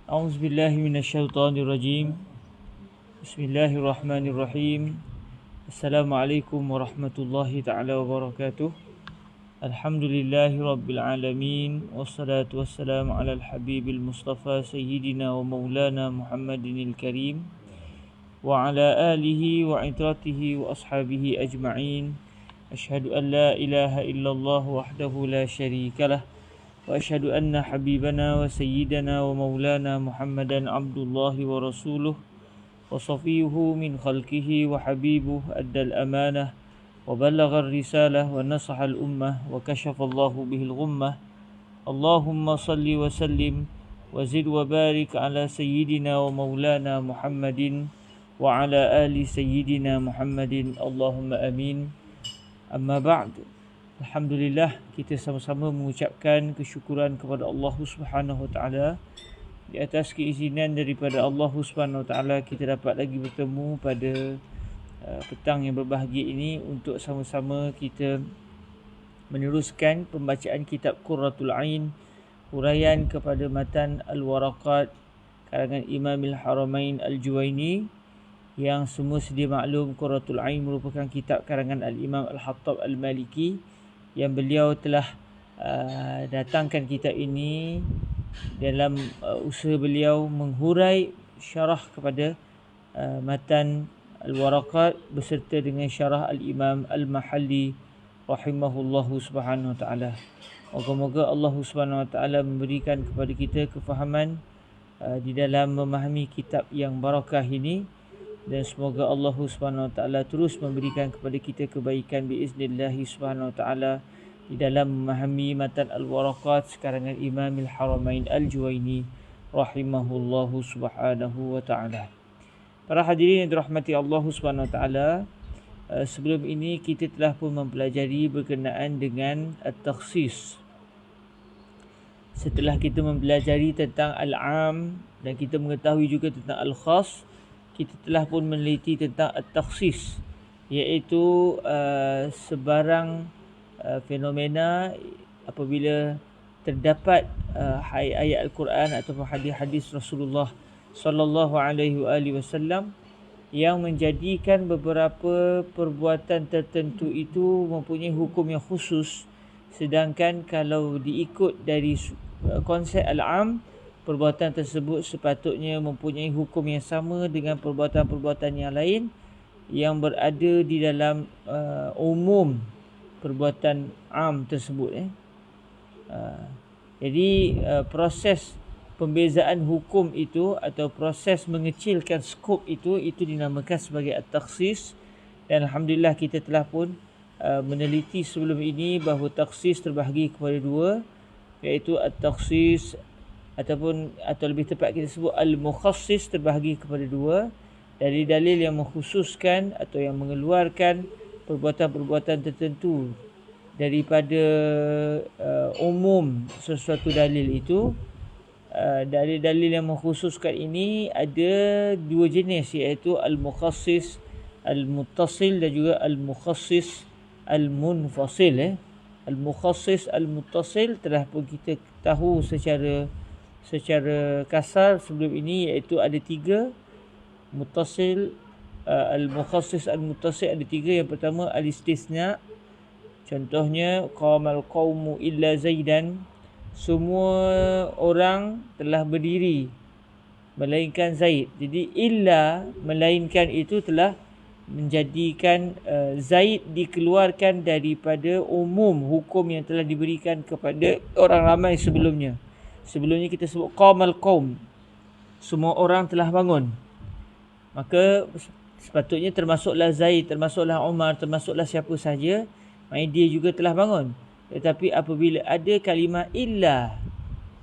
أعوذ بالله من الشيطان الرجيم. بسم الله الرحمن الرحيم. السلام عليكم ورحمة الله تعالى وبركاته. الحمد لله رب العالمين، والصلاة والسلام على الحبيب المصطفى سيدنا ومولانا محمد الكريم وعلى آله وعترته وأصحابه أجمعين. أشهد أن لا إله إلا الله وحده لا شريك له، وأشهد أن حبيبنا وسيدنا ومولانا محمدا عبد الله ورسوله وصفيه من خلقه وحبيبه، أدى الأمانة وبلغ الرسالة ونصح الأمة وكشف الله به الغمة. اللهم صل وسلم وزد وبارك على سيدنا ومولانا محمد وعلى آل سيدنا محمد، اللهم آمين. Amma ba'd. Alhamdulillah, kita sama-sama mengucapkan kesyukuran kepada Allah Subhanahu Wa Taala. Di atas keizinan daripada Allah Subhanahu Wa Taala, kita dapat lagi bertemu pada petang yang berbahagia ini untuk sama-sama kita meneruskan pembacaan kitab Qurratul Ain, huraian kepada matan Al-Waraqat karangan Imam Al-Haramain Al-Juwaini, yang semua sedia maklum Qurratul Ain merupakan kitab karangan Al-Imam Al-Hattab Al-Maliki, yang beliau telah datangkan kitab ini dalam usaha beliau menghurai syarah kepada matan Al-Waraqat beserta dengan syarah Al-Imam Al-Mahalli rahimahullahu subhanahu wa ta'ala. Moga-moga Allah subhanahu wa ta'ala memberikan kepada kita kefahaman di dalam memahami kitab yang barakah ini, dan semoga Allah Subhanahu Wa Taala terus memberikan kepada kita kebaikan biiznillah Subhanahu Wa Taala di dalam memahami matan Al-Waraqat karangan Imam Al-Haramain Al-Juwaini rahimahullahu subhanahu wa ta'ala. Para hadirin yang dirahmati Allah Subhanahu Wa Taala, sebelum ini kita telah pun mempelajari berkenaan dengan at-takhsis. Setelah kita mempelajari tentang al-am dan kita mengetahui juga tentang al-khas, kita telah pun meneliti tentang at-takhsis, iaitu sebarang fenomena apabila terdapat ayat Al-Quran ataupun hadis-hadis Rasulullah sallallahu alaihi wasallam yang menjadikan beberapa perbuatan tertentu itu mempunyai hukum yang khusus, sedangkan kalau diikut dari konsep al-am, perbuatan tersebut sepatutnya mempunyai hukum yang sama dengan perbuatan-perbuatan yang lain yang berada di dalam umum perbuatan am tersebut. Jadi proses pembezaan hukum itu atau proses mengecilkan skop itu dinamakan sebagai at-takhsis. Dan alhamdulillah kita telah pun meneliti sebelum ini bahawa takhsis terbahagi kepada dua, iaitu at-takhsis atau lebih tepat kita sebut al-mukhassis terbahagi kepada dua, dari dalil yang mengkhususkan atau yang mengeluarkan perbuatan-perbuatan tertentu daripada umum sesuatu dalil itu. Dalil-dalil yang mengkhususkan ini ada dua jenis, iaitu al-mukhassis al-muttasil dan juga al-mukhassis al-munfasil. Al-mukhassis al-muttasil telah pun kita tahu secara kasar sebelum ini, iaitu ada tiga. Muttasil, al-mukhassis al-muttasil ada tiga. Yang pertama al-istisna, contohnya qamal qaumu illa zaidan, semua orang telah berdiri melainkan Zaid. Jadi illa, melainkan, itu telah menjadikan Zaid dikeluarkan daripada umum hukum yang telah diberikan kepada orang ramai sebelumnya. Sebelumnya kita sebut qamal qaum, semua orang telah bangun, maka sepatutnya termasuklah Zaid, termasuklah Umar, termasuklah siapa sahaja, maknanya dia juga telah bangun. Tetapi apabila ada kalimah illa,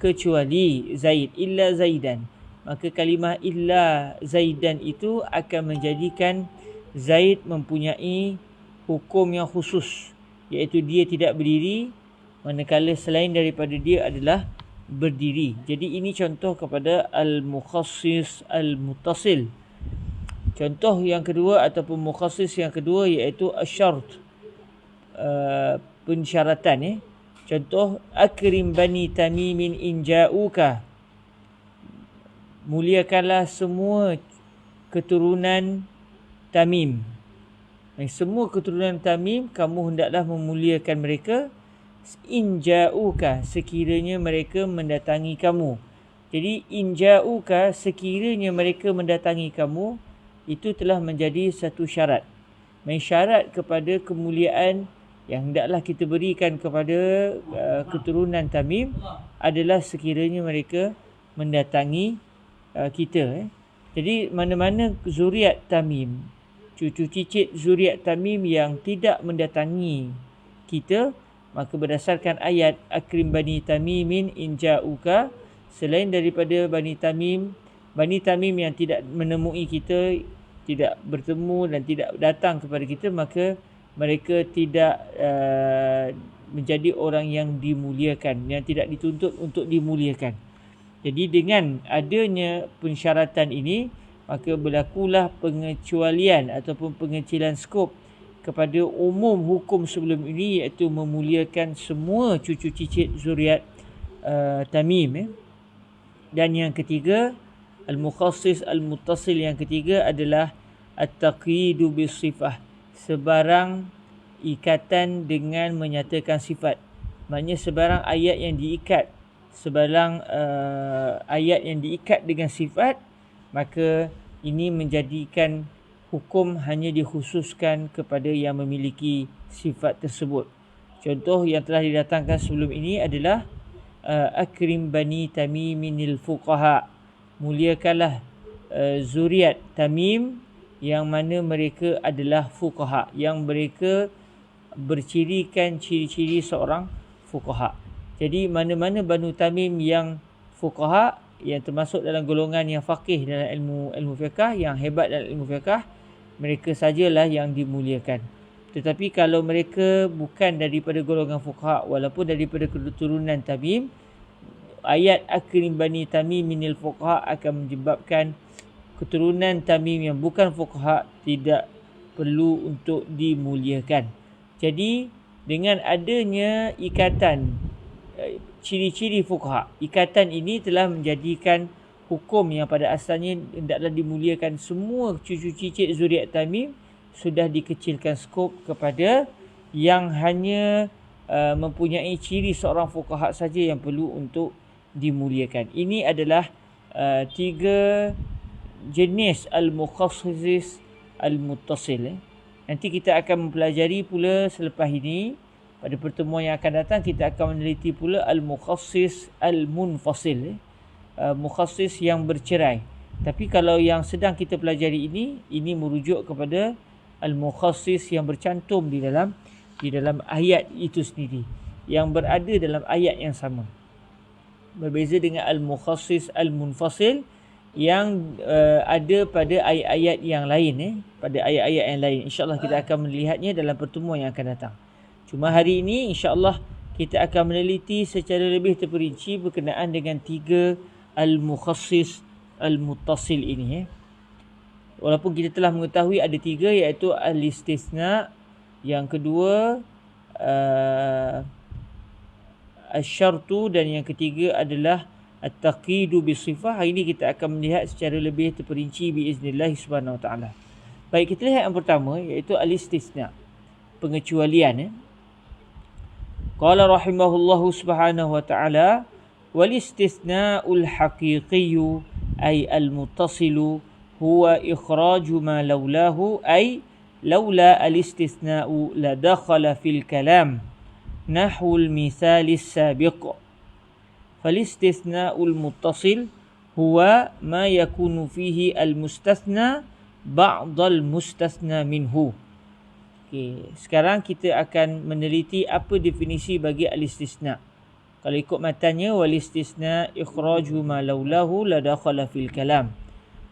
kecuali Zaid, illa Zaidan, maka kalimah illa Zaidan itu akan menjadikan Zaid mempunyai hukum yang khusus, iaitu dia tidak berdiri, manakala selain daripada dia adalah berdiri. Jadi ini contoh kepada al-mukhassis al-muttasil. Contoh yang kedua ataupun mukhassis yang kedua iaitu asyart, pensyaratan. Contoh, akrim bani tamimin in ja'uka, muliakanlah semua keturunan Tamim. Semua keturunan Tamim, kamu hendaklah memuliakan mereka. In ja'uka, sekiranya mereka mendatangi kamu. Jadi in ja'uka, sekiranya mereka mendatangi kamu, itu telah menjadi satu syarat. Mensyarat kepada kemuliaan yang hendaklah kita berikan kepada keturunan Tamim adalah sekiranya mereka mendatangi kita. Jadi mana-mana zuriat Tamim, cucu cicit zuriat Tamim yang tidak mendatangi kita, maka berdasarkan ayat akrim bani tamimin in ja'uka, selain daripada bani Tamim yang tidak menemui kita, tidak bertemu dan tidak datang kepada kita, maka mereka tidak menjadi orang yang dimuliakan, yang tidak dituntut untuk dimuliakan. Jadi dengan adanya pensyaratan ini, maka berlakulah pengecualian ataupun pengecilan skop kepada umum hukum sebelum ini, iaitu memuliakan semua cucu cicit zuriat Tamim. Dan yang ketiga, al-mukhassis al-muttasil, yang ketiga adalah at-taqyidu bis-sifah, sebarang ikatan dengan menyatakan sifat. Maknanya sebarang ayat yang diikat, ayat yang diikat dengan sifat, maka ini menjadikan hukum hanya dikhususkan kepada yang memiliki sifat tersebut. Contoh yang telah didatangkan sebelum ini adalah akrim bani tamiminil fuqaha, muliakanlah zuriat Tamim yang mana mereka adalah fuqaha, yang mereka bercirikan ciri-ciri seorang fuqaha. Jadi mana-mana Banu Tamim yang fuqaha, yang termasuk dalam golongan yang faqih dalam ilmu fiqh, yang hebat dalam ilmu fiqh, mereka sajalah yang dimuliakan. Tetapi kalau mereka bukan daripada golongan fuqaha, walaupun daripada keturunan Tamim, ayat akrim bani Tamim minil fuqaha akan menyebabkan keturunan Tamim yang bukan fuqaha tidak perlu untuk dimuliakan. Jadi dengan adanya ikatan ciri-ciri fuqaha, ikatan ini telah menjadikan hukum yang pada asalnya hendaklah dimuliakan semua cucu cicit zuriat Tamim, sudah dikecilkan skop kepada yang hanya mempunyai ciri seorang fuqaha saja yang perlu untuk dimuliakan. Ini adalah tiga jenis al-mukhassis al-muttasil. Nanti kita akan mempelajari pula selepas ini, pada pertemuan yang akan datang kita akan meneliti pula al-mukhassis al-munfasil, mukhassis yang bercerai. Tapi kalau yang sedang kita pelajari ini merujuk kepada al-mukhassis yang bercantum di dalam ayat itu sendiri, yang berada dalam ayat yang sama. Berbeza dengan al-mukhassis al-munfasil yang ada pada ayat-ayat yang lain, pada ayat-ayat yang lain. InsyaAllah kita akan melihatnya dalam pertemuan yang akan datang. Cuma hari ini insyaAllah kita akan meneliti secara lebih terperinci berkenaan dengan tiga al-mukhassis al-muttasil ini. Walaupun kita telah mengetahui ada tiga, iaitu al-istisna, yang kedua al-syartu, dan yang ketiga adalah at-taqidu bisifah. Hari ini kita akan melihat secara lebih terperinci biiznillah subhanahu wa ta'ala. Baik, kita lihat yang pertama, iaitu al-istisna, pengecualian. Qala rahimahullahu subhanahu wa ta'ala, wal istisna'ul haqiqiyyu ay al-muttasilu huwa ikhraju ma laulahu ay laula al-istisna'u la dakhala fil kalam nahwu al-mithal as-sabiq. Fal istisna'ul muttasil huwa ma yakunu fihi al-mustathna ba'd al-mustathna minhu. Okey, sekarang kita akan meneliti apa definisi bagi al-istisna. Kalau ikut matanya, wal istisna ikhraju ma laulahu la dakhala fil kalam.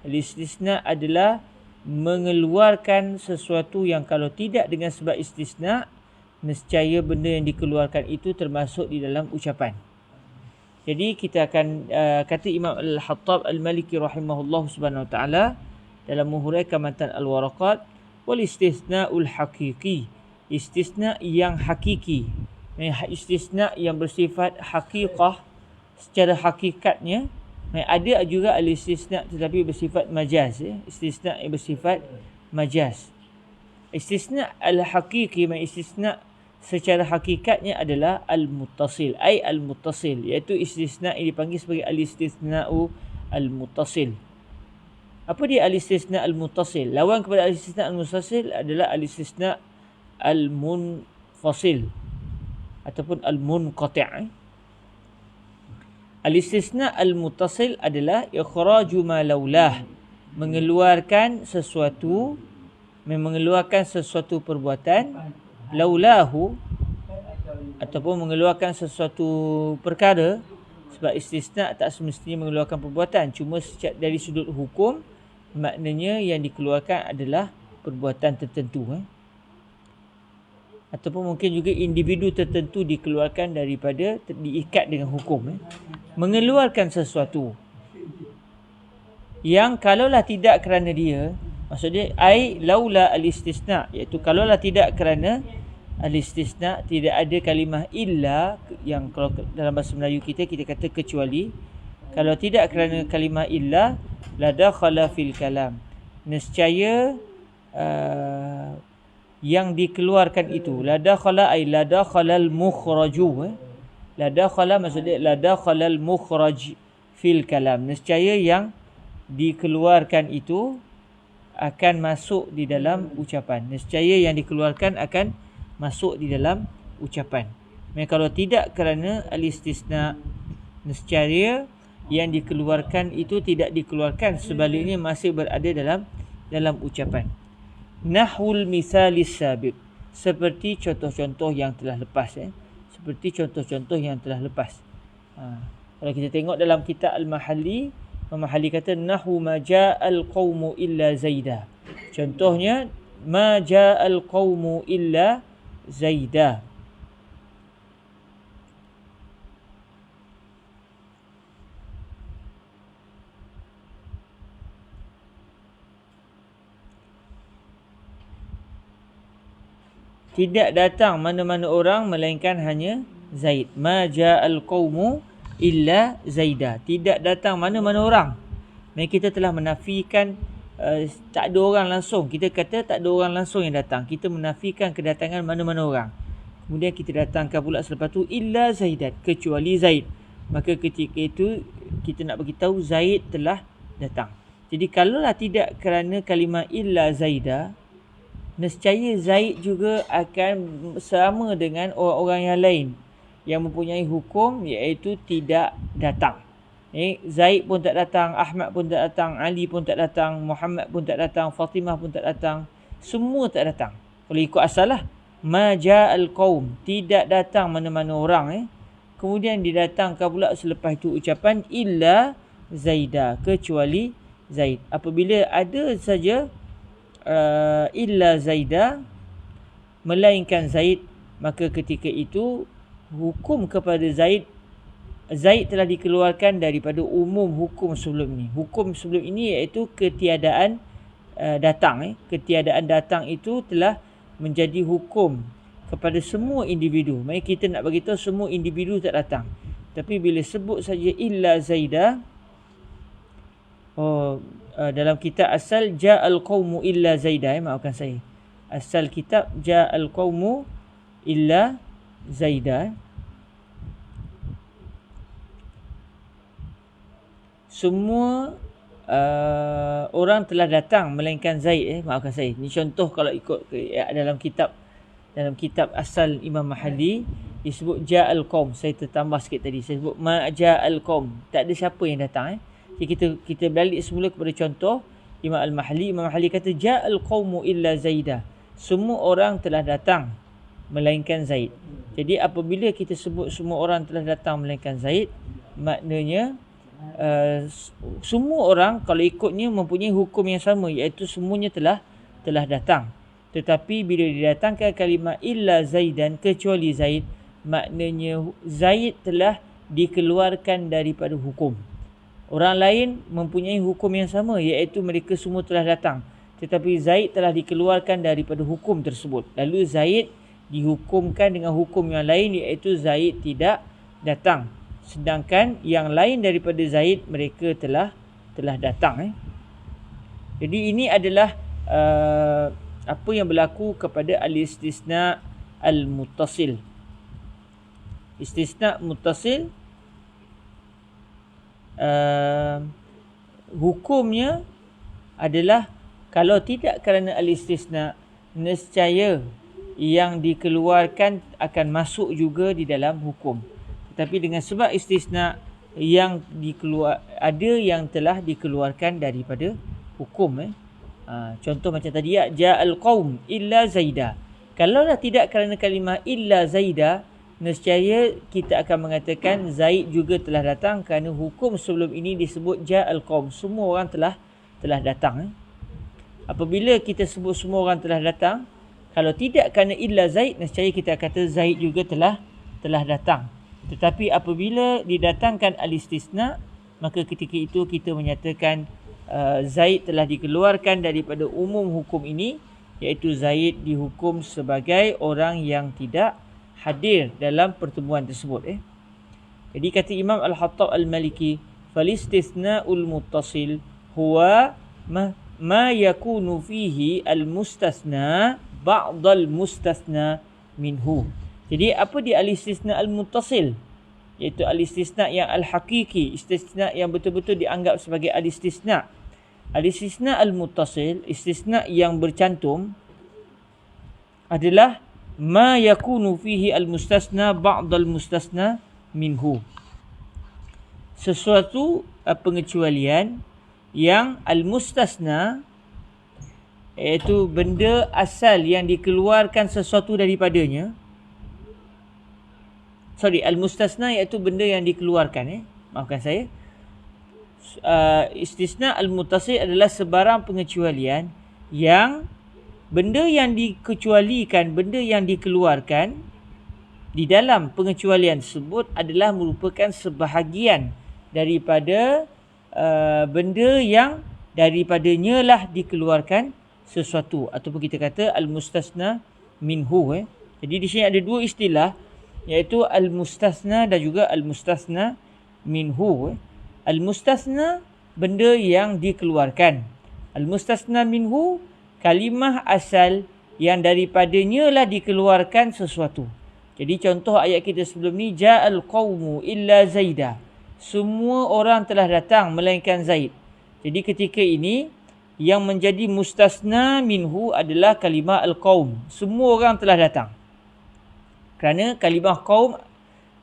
Al-istisna adalah mengeluarkan sesuatu yang kalau tidak dengan sebab istisna, nescaya benda yang dikeluarkan itu termasuk di dalam ucapan. Jadi kita akan kata Imam Al-Hattab Al-Maliki rahimahullah subhanahu wa ta'ala dalam menghuraikan matan Al-Waraqat, wal istisna'ul haqiqi, istisna yang hakiki, istisna yang bersifat haqiqah, secara hakikatnya, Ada juga al-istisna tetapi bersifat majaz, istisna yang bersifat majaz. Istisna al-haqiqi, istisna secara hakikatnya adalah al-muttasil, al-muttasil, iaitu istisna yang dipanggil sebagai al-istisna'u al-muttasil. Apa dia al-istisna al-muttasil? Lawan kepada al-istisna al-muttasil adalah al-istisna al-munfasil ataupun al-munqati'. Al-istisna al-muttasil adalah ikhraju ma laulah, mengeluarkan sesuatu perbuatan, laulahu, ataupun mengeluarkan sesuatu perkara. Sebab istisna tak semestinya mengeluarkan perbuatan, cuma dari sudut hukum maknanya yang dikeluarkan adalah perbuatan tertentu, ataupun mungkin juga individu tertentu dikeluarkan daripada diikat dengan hukum, mengeluarkan sesuatu yang kalaulah tidak kerana dia, maksudnya laula al-istisna, iaitu kalaulah tidak kerana al-istisna, tidak ada kalimah illa, yang kalau dalam bahasa Melayu kita kata kecuali. Kalau tidak kerana kalimah illa, la dakhala fil kalam, nescaya yang dikeluarkan itu, la dakhala la dakhala al-mukhraju, la dakhala maksudnya la dakhala al-mukhraj fil kalam, nescaya yang dikeluarkan itu akan masuk di dalam ucapan. Nescaya yang dikeluarkan akan masuk di dalam ucapan. Kalau tidak kerana al-istisna, nescaya yang dikeluarkan itu tidak dikeluarkan, sebaliknya masih berada dalam ucapan. Nahwul misalis sabiq, seperti contoh-contoh yang telah lepas, seperti contoh-contoh yang telah lepas. Kalau kita tengok dalam kitab Al-Mahalli, Imam Mahalli kata nahwu ma ja'al qaumu illa zaida. Contohnya ma ja'al qaumu illa zaida. Tidak datang mana-mana orang melainkan hanya Zaid. Ma ja'al qaumu illa zaida. Tidak datang mana-mana orang. Kita telah menafikan tak ada orang langsung. Kita kata tak ada orang langsung yang datang. Kita menafikan kedatangan mana-mana orang. Kemudian kita datangkan pula selepas tu illa zaidat, kecuali Zaid. Maka ketika itu kita nak bagi tahu Zaid telah datang. Jadi kalaulah tidak kerana kalimah illa zaida, nescaya Zaid juga akan sama dengan orang-orang yang lain yang mempunyai hukum, iaitu tidak datang. Zaid pun tak datang, Ahmad pun tak datang, Ali pun tak datang, Muhammad pun tak datang, Fatimah pun tak datang. Semua tak datang. Kalau ikut asal lah, ma ja'al qaum, tidak datang mana-mana orang. Kemudian didatangkan pula selepas itu ucapan illa zaida, kecuali Zaid. Apabila ada saja illa zaida, melainkan Zaid, maka ketika itu hukum kepada Zaid telah dikeluarkan daripada umum hukum sebelum ini. Hukum sebelum ini iaitu ketiadaan datang. Ketiadaan datang itu telah menjadi hukum kepada semua individu. Maksudnya kita nak beritahu semua individu tak datang. Tapi bila sebut saja illa zaida, dalam kitab asal ja'al qaumu illa zaida, maafkan saya. Asal kitab ja'al qaumu illa zaida. Semua orang telah datang melainkan Zaid. Maafkan saya. Ini contoh kalau ikut dalam kitab asal Imam Mahalli disebut ja'al qaum. Saya tertambah sikit tadi. Saya sebut ma ja'al qaum. Tak ada siapa yang datang. Jadi kita balik semula kepada contoh Imam Al-Mahalli. Imam Mahalli kata ja'al qaumu illa zaida. Semua orang telah datang melainkan Zaid. Jadi apabila kita sebut semua orang telah datang melainkan Zaid, maknanya semua orang kalau ikutnya mempunyai hukum yang sama, iaitu semuanya telah datang. Tetapi bila didatangkan kalimah illa zaidan, kecuali Zaid, maknanya Zaid telah dikeluarkan daripada hukum. Orang lain mempunyai hukum yang sama, iaitu mereka semua telah datang. Tetapi Zaid telah dikeluarkan daripada hukum tersebut. Lalu Zaid dihukumkan dengan hukum yang lain, iaitu Zaid tidak datang. sedangkan yang lain daripada Zaid mereka telah datang. Jadi ini adalah apa yang berlaku kepada al-istisna al-muttasil. Istisna muttasil hukumnya adalah kalau tidak kerana al-istisna, nescaya yang dikeluarkan akan masuk juga di dalam hukum. Tetapi dengan sebab istisna, yang ada yang telah dikeluarkan daripada hukum. Contoh macam tadi, ja'al qaum illa zaida. Kalaulah tidak kerana kalimah illa zaida, nescaya kita akan mengatakan Zaid juga telah datang, kerana hukum sebelum ini disebut ja'al qaum, semua orang telah datang. Apabila kita sebut semua orang telah datang, kalau tidak kerana illa Zaid, nescaya kita kata Zaid juga telah datang. Tetapi apabila didatangkan al-istisna, maka ketika itu kita menyatakan Zaid telah dikeluarkan daripada umum hukum ini, iaitu Zaid dihukum sebagai orang yang tidak hadir dalam pertemuan tersebut. Jadi kata Imam Al-Hattab Al-Maliki, fal-istisna'ul muttasil huwa ma yakunu fihi al-mustasna ba'dal mustasna minhu. Jadi apa dia al-istisna al-muttasil? Iaitu al-istisna yang al-hakiki, istisna yang betul-betul dianggap sebagai al-istisna. Al-istisna al-muttasil, istisna yang bercantum, adalah ma yakunu fihi al-mustasna ba'dal mustasna minhu. Sesuatu pengecualian yang al-mustasna, iaitu benda asal yang dikeluarkan sesuatu daripadanya. Al-mustasna iaitu benda yang dikeluarkan. Maafkan saya. Istisna al-muttasil adalah sebarang pengecualian yang benda yang dikecualikan, benda yang dikeluarkan di dalam pengecualian tersebut adalah merupakan sebahagian daripada benda yang daripadanya lah dikeluarkan sesuatu, ataupun kita kata al-mustasna minhu. Jadi di sini ada dua istilah, iaitu al-mustasna dan juga al-mustasna minhu. Al-mustasna, benda yang dikeluarkan. Al-mustasna minhu, kalimah asal yang daripadanya lah dikeluarkan sesuatu. Jadi contoh ayat kita sebelum ni, ja'al qawmu illa zaida. Semua orang telah datang melainkan Zaid. Jadi ketika ini yang menjadi mustasna minhu adalah kalimah al-qawm. Semua orang telah datang. Kerana kalimah qaum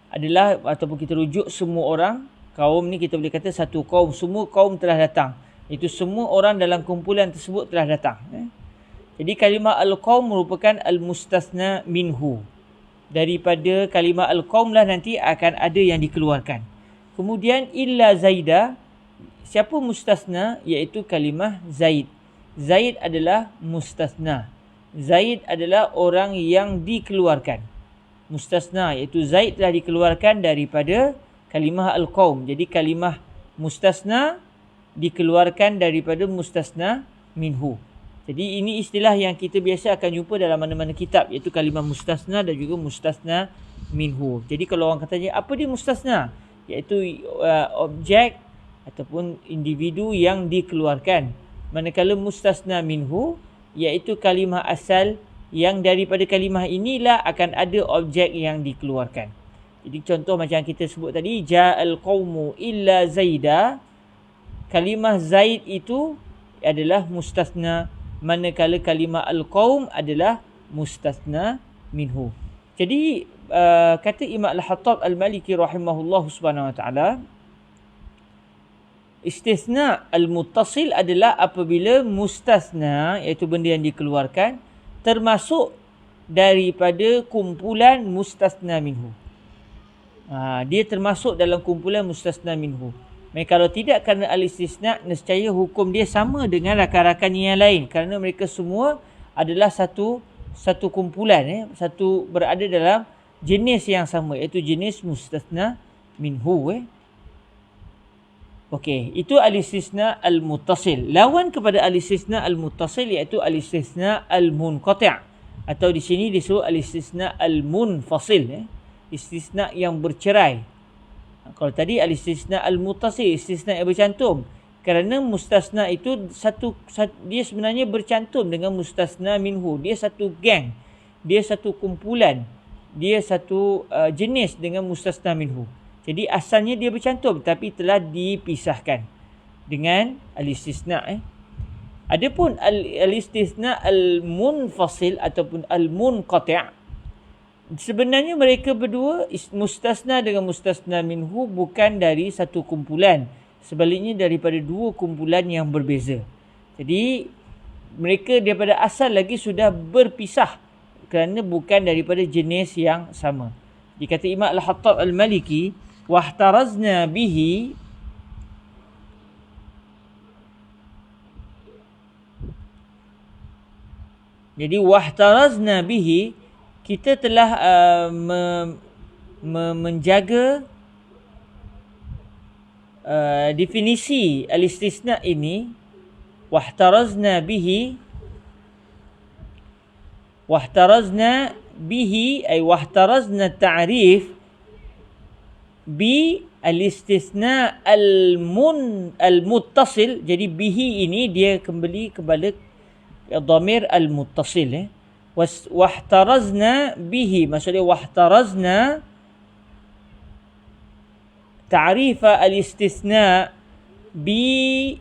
adalah, ataupun kita rujuk semua orang. Kaum ni kita boleh kata satu kaum, semua kaum telah datang. Itu semua orang dalam kumpulan tersebut telah datang. Jadi kalimah al-qaum merupakan al-mustasna minhu. Daripada kalimah al-qaum lah nanti akan ada yang dikeluarkan. Kemudian illa zaida, siapa mustasna? Iaitu kalimah Zaid. Zaid adalah mustasna. Zaid adalah orang yang dikeluarkan. Mustasna iaitu Zaid telah dikeluarkan daripada kalimah al-qaum. Jadi kalimah mustasna dikeluarkan daripada mustasna minhu. Jadi ini istilah yang kita biasa akan jumpa dalam mana-mana kitab, iaitu kalimah mustasna dan juga mustasna minhu. Jadi kalau orang katanya apa dia mustasna? Iaitu objek ataupun individu yang dikeluarkan. Manakala mustasna minhu iaitu kalimah asal yang daripada kalimah inilah akan ada objek yang dikeluarkan. Jadi contoh macam kita sebut tadi, ja'al qawmu illa zaida. Kalimah Zaid itu adalah mustasna, manakala kalimah al-qawm adalah mustasna minhu. Jadi kata Imam Al-Hattab Al-Maliki rahimahullah subhanahu wa ta'ala, istisna al-muttasil adalah apabila mustasna, iaitu benda yang dikeluarkan, termasuk daripada kumpulan mustasna minhu. Dia termasuk dalam kumpulan mustasna minhu. Mereka kalau tidak kerana al-istisna, nescaya hukum dia sama dengan rakan-rakan yang lain, kerana mereka semua adalah satu kumpulan, satu berada dalam jenis yang sama, iaitu jenis mustasna minhu. Okey, itu al-istisna al-muttasil. Lawan kepada al-istisna al-muttasil iaitu al-istisna al-munqati', atau di sini disebut al-istisna al-munfasil, istisna yang bercerai. Kalau tadi al-istisna al-muttasil, istisna yang bercantum. Kerana mustasna itu dia sebenarnya bercantum dengan mustasna minhu. Dia satu gang, dia satu kumpulan, dia satu jenis dengan mustasna minhu. Jadi asalnya dia bercantum tapi telah dipisahkan dengan al-istisna. Adapun al-istisna al-munfasil ataupun al-munqati', sebenarnya mereka berdua, mustasna dengan mustasna minhu, bukan dari satu kumpulan. Sebaliknya daripada dua kumpulan yang berbeza. Jadi mereka daripada asal lagi sudah berpisah kerana bukan daripada jenis yang sama. Dikata Imam Al-Hattab Al-Maliki, wahtarazna bihi, jadi wahtarazna bihi, kita telah menjaga definisi al-istisna ini. Wahtarazna bihi ay wahtarazna ta'rif bi al-istisna al-muttasil. Jadi bihi ini dia kembali kepada dhamir al-muttasil. Wahtarazna bihi, maksudnya wahtarazna ta'rif al-istisna bi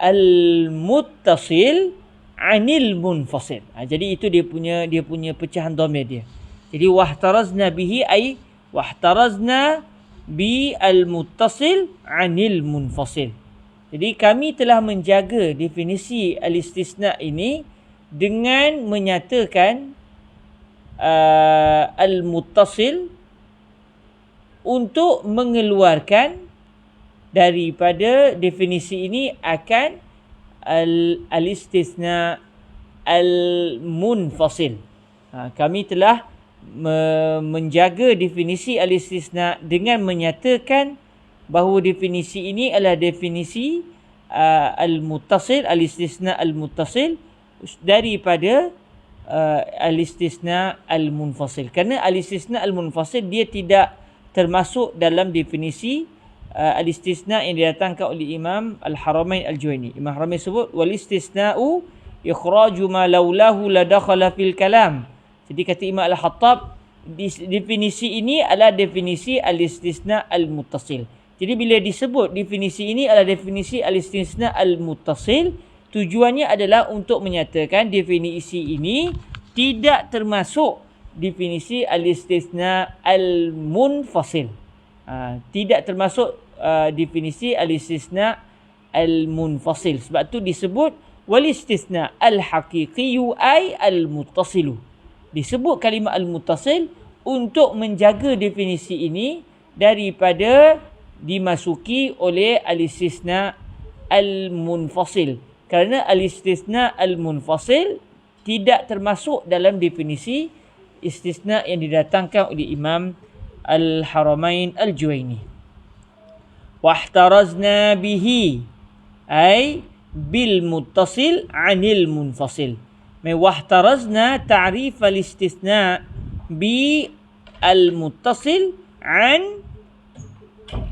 al-muttasil anil munfasil. Jadi itu dia punya pecahan dhamir dia. Jadi wahtarazna bihi ay wahtarazna bi al-muttasil anil munfasil. Jadi kami telah menjaga definisi al-istisna ini dengan menyatakan al-muttasil untuk mengeluarkan daripada definisi ini akan al-istisna al-munfasil. Kami telah menjaga definisi al-istisna dengan menyatakan bahawa definisi ini adalah definisi al-muttasil, al-istisna al-muttasil daripada al-istisna al-munfasil. Kerana al-istisna al-munfasil dia tidak termasuk dalam definisi al-istisna yang didatangkan oleh Imam Al-Haramain Al-Juwaini. Imam Haramain sebut wal istisna'u ikhraju ma laulahu la dakhala fil kalam. Jadi kata Imam Al-Hattab, definisi ini adalah definisi al-istisna al-muttasil. Jadi bila disebut definisi ini adalah definisi al-istisna al-muttasil, tujuannya adalah untuk menyatakan definisi ini tidak termasuk definisi al-istisna al-munfasil. Tidak termasuk definisi al-istisna al-munfasil. Sebab tu disebut wal istisna al-haqiqiyu ay al-muttasilu. Disebut kalimah al-muttasil untuk menjaga definisi ini daripada dimasuki oleh al-istisna al-munfasil. Kerana al-istisna al-munfasil tidak termasuk dalam definisi istisna yang didatangkan oleh Imam Al-Haramain Al-Juwaini. Wahtarazna bihi ay bil muttasil anil munfasil. Wahtarazna ta'rif al-istisna bi al-muttasil an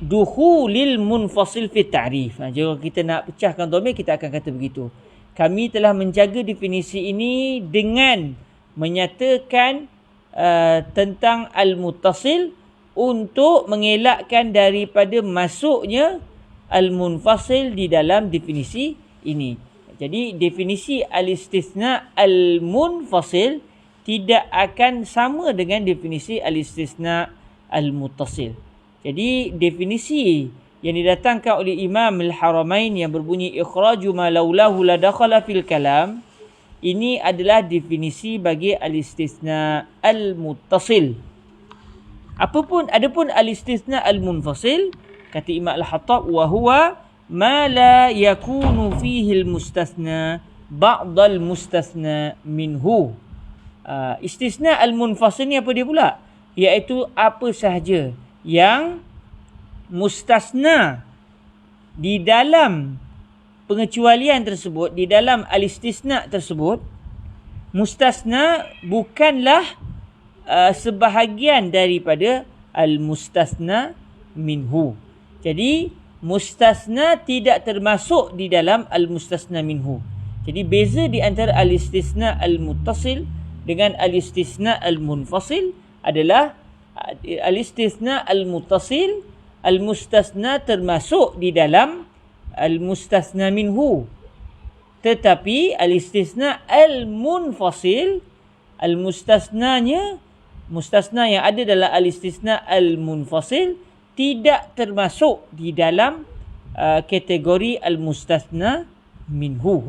dukhulil munfasil fi ta'rif. Jika kita nak pecahkan dhamir, kita akan kata begitu. Kami telah menjaga definisi ini dengan menyatakan tentang al-muttasil untuk mengelakkan daripada masuknya al-munfasil di dalam definisi ini. Jadi definisi al-istisna al-munfasil tidak akan sama dengan definisi al-istisna al-muttasil. Jadi definisi yang didatangkan oleh Imam Al-Haramain yang berbunyi ikhraju ma laulahu la dakhala fil kalam, ini adalah definisi bagi al-istisna al-muttasil. Adapun al-istisna al-munfasil, kata Imam Al-Hattab, wa huwa ma la yakunu fihi al-mustasna ba'd al-mustasna minhu. Istisna al-munfasil ni apa dia pula? Iaitu apa sahaja yang mustasna di dalam pengecualian tersebut, di dalam al-istisna tersebut, mustasna bukanlah sebahagian daripada al-mustasna minhu. Jadi mustasna tidak termasuk di dalam al-mustasna minhu. Jadi beza di antara al-istisna al-muttasil dengan al-istisna al-munfasil adalah al-istisna al-muttasil, al-mustasna termasuk di dalam al-mustasna minhu. Tetapi al-istisna al-munfasil, mustasna yang ada dalam al-istisna al-munfasil tidak termasuk di dalam kategori al-mustasna minhu.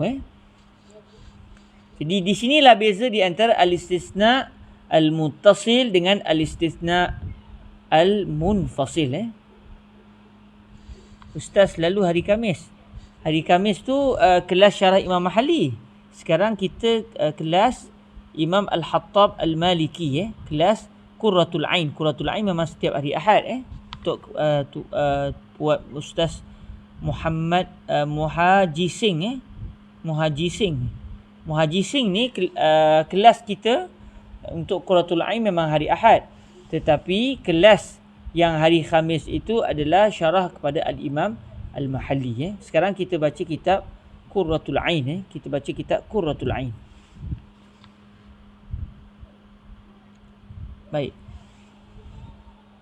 Jadi di sinilah beza di antara al-istisna al-muttasil dengan al-istisna al-munfasil. Ustaz selalu hari Khamis. Hari Khamis tu kelas syarah Imam Mahali. Sekarang kita kelas Imam Al-Hattab Al-Maliki. Kelas Qurratul Ain. Qurratul Ain memang setiap hari Ahad. Untuk buat Ustaz Muhammad Muhaji Singh. Muhaji Singh ni kelas kita untuk Qurratul Ain memang hari Ahad. Tetapi kelas yang hari Khamis itu adalah syarah kepada Al-Imam Al-Mahalli. Sekarang kita baca kitab Qurratul Ain. Kita baca kitab Qurratul Ain. Baik.